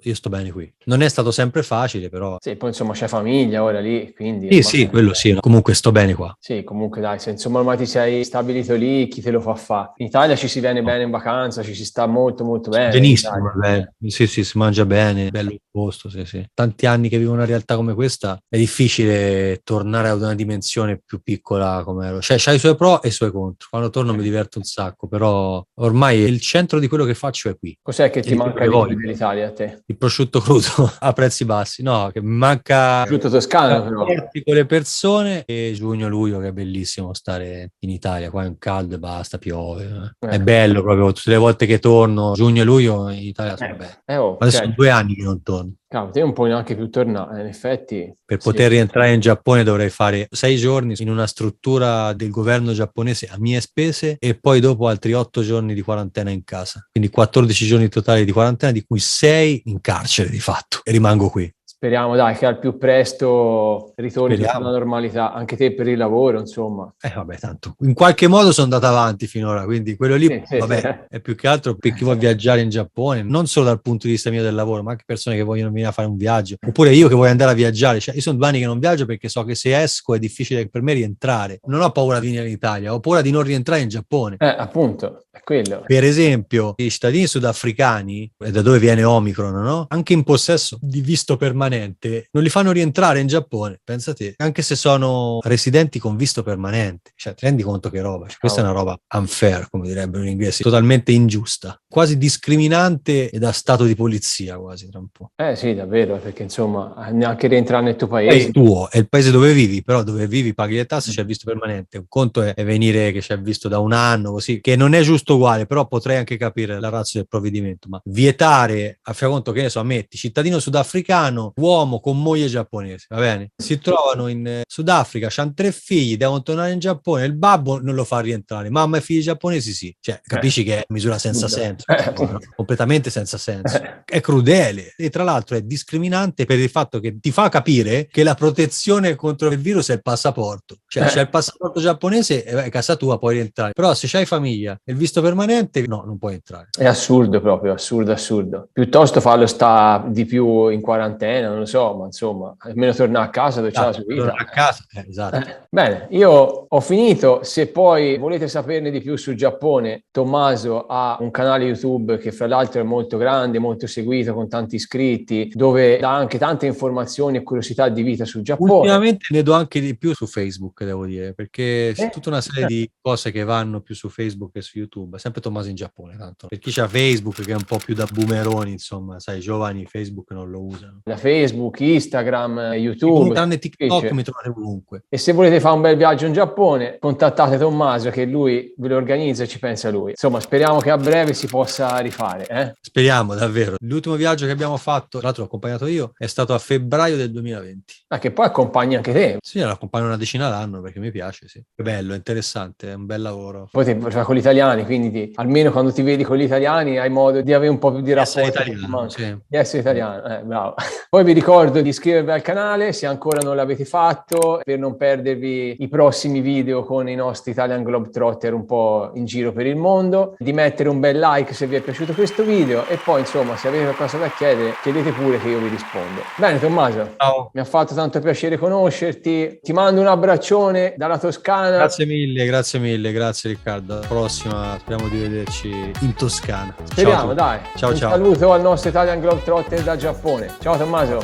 io sto bene qui. Non è stato sempre facile, però... Sì, poi insomma c'è famiglia ora lì, quindi... Sì, quello sì, comunque sto bene qua. Sì, comunque dai, se insomma ormai ti sei stabilito lì, chi te lo fa fare? In Italia ci si viene bene in vacanza, ci si sta molto molto bene. Benissimo, sì, si mangia bene, bello il posto, sì. Tanti anni che vivo in una realtà come questa, è difficile tornare ad una dimensione più piccola come ero. Cioè, c'ha i suoi pro e i suoi contro. Quando torno mi diverto un sacco, però ormai il centro di quello che faccio è qui. Cos'è che ti manca di più dell'Italia a te? Il prosciutto crudo a prezzi bassi, no, che mi manca prosciutto toscano però. Con le persone, e giugno-luglio che è bellissimo stare in Italia, qua è un caldo e basta, piove. È bello proprio, tutte le volte che torno, giugno e luglio in Italia sono belli. Adesso sono 2 anni che non torno. Cavolo, te non puoi neanche più tornare, in effetti. Per poter rientrare in Giappone dovrei fare 6 giorni in una struttura del governo giapponese a mie spese e poi dopo altri 8 giorni di quarantena in casa. Quindi 14 giorni totali di quarantena, di cui 6 in carcere di fatto, e rimango qui. Speriamo dai che al più presto ritorni tutta la normalità, anche te per il lavoro, insomma. Vabbè, tanto in qualche modo sono andato avanti finora, quindi quello lì, vabbè, è più che altro per chi vuole viaggiare in Giappone, non solo dal punto di vista mio del lavoro, ma anche persone che vogliono venire a fare un viaggio, oppure io che voglio andare a viaggiare. Cioè, io sono 2 anni che non viaggio perché so che se esco è difficile per me rientrare. Non ho paura di venire in Italia, ho paura di non rientrare in Giappone. Appunto, è quello. Per esempio, i cittadini sudafricani, da dove viene Omicron, no? Anche in possesso di visto permanente, non li fanno rientrare in Giappone, pensa te, anche se sono residenti con visto permanente. Cioè, ti rendi conto che roba? Cioè, questa è una roba unfair, come direbbero in inglese, totalmente ingiusta, quasi discriminante e da stato di polizia quasi tra un po'. Sì, davvero, perché insomma, neanche rientrare nel tuo paese. È tuo, è il paese dove vivi, però dove vivi paghi le tasse, c'è il visto permanente. Un conto è venire che c'è il visto da 1 anno, così, che non è giusto uguale, però potrei anche capire la razza del provvedimento, ma vietare, a fare conto che ne so, metti cittadino sudafricano, uomo con moglie giapponese, va bene? Si trovano in Sudafrica, hanno 3 figli, devono tornare in Giappone, il babbo non lo fa rientrare, mamma e figli giapponesi sì. Cioè, capisci che è misura senza senso, no? Completamente senza senso. È crudele e tra l'altro è discriminante per il fatto che ti fa capire che la protezione contro il virus è il passaporto. Cioè, c'è il passaporto giapponese e vai a casa tua puoi rientrare, però se c'hai famiglia e il visto permanente, no, non puoi entrare. È assurdo proprio, assurdo. Piuttosto farlo sta di più in quarantena, non lo so, ma insomma, almeno tornare a casa dove c'è la sua vita. Tornare a casa, esatto. Bene, io ho finito. Se poi volete saperne di più sul Giappone, Tommaso ha un canale YouTube che fra l'altro è molto grande, molto seguito, con tanti iscritti, dove dà anche tante informazioni e curiosità di vita sul Giappone. Ultimamente ne do anche di più su Facebook, devo dire, perché c'è tutta una serie di cose che vanno più su Facebook che su YouTube. Sempre Tommaso in Giappone, tanto. Per chi c'ha Facebook, che è un po' più da boomeroni, insomma, sai, i giovani Facebook non lo usano. Da Facebook, Instagram, YouTube. Tranne TikTok mi trovate ovunque. E se volete fare un bel viaggio in Giappone, contattate Tommaso che lui ve lo organizza e ci pensa lui. Insomma, speriamo che a breve si possa rifare. Speriamo, davvero. L'ultimo viaggio che abbiamo fatto, tra l'altro l'ho accompagnato io, è stato a febbraio del 2020. Ah, che poi accompagni anche te. Sì, lo accompagno una decina l'anno perché mi piace, sì. È bello, è interessante, è un bel lavoro. Poi ti fai con gli italiani, quindi almeno quando ti vedi con gli italiani hai modo di avere un po' più di rapporto. Di essere italiano, bravo. Poi vi ricordo di iscrivervi al canale se ancora non l'avete fatto, per non perdervi i prossimi video con i nostri Italian Globetrotter un po' in giro per il mondo, di mettere un bel like se vi è piaciuto questo video e poi insomma se avete qualcosa da chiedere chiedete pure che io vi rispondo. Bene Tommaso, ciao. Mi ha fatto tanto piacere conoscerti, ti mando un abbraccione dalla Toscana. Grazie mille, grazie Riccardo, alla prossima, speriamo di vederci in Toscana. Speriamo, dai. Ciao. Saluto al nostro Italian Globetrotter dal Giappone. Ciao Tommaso.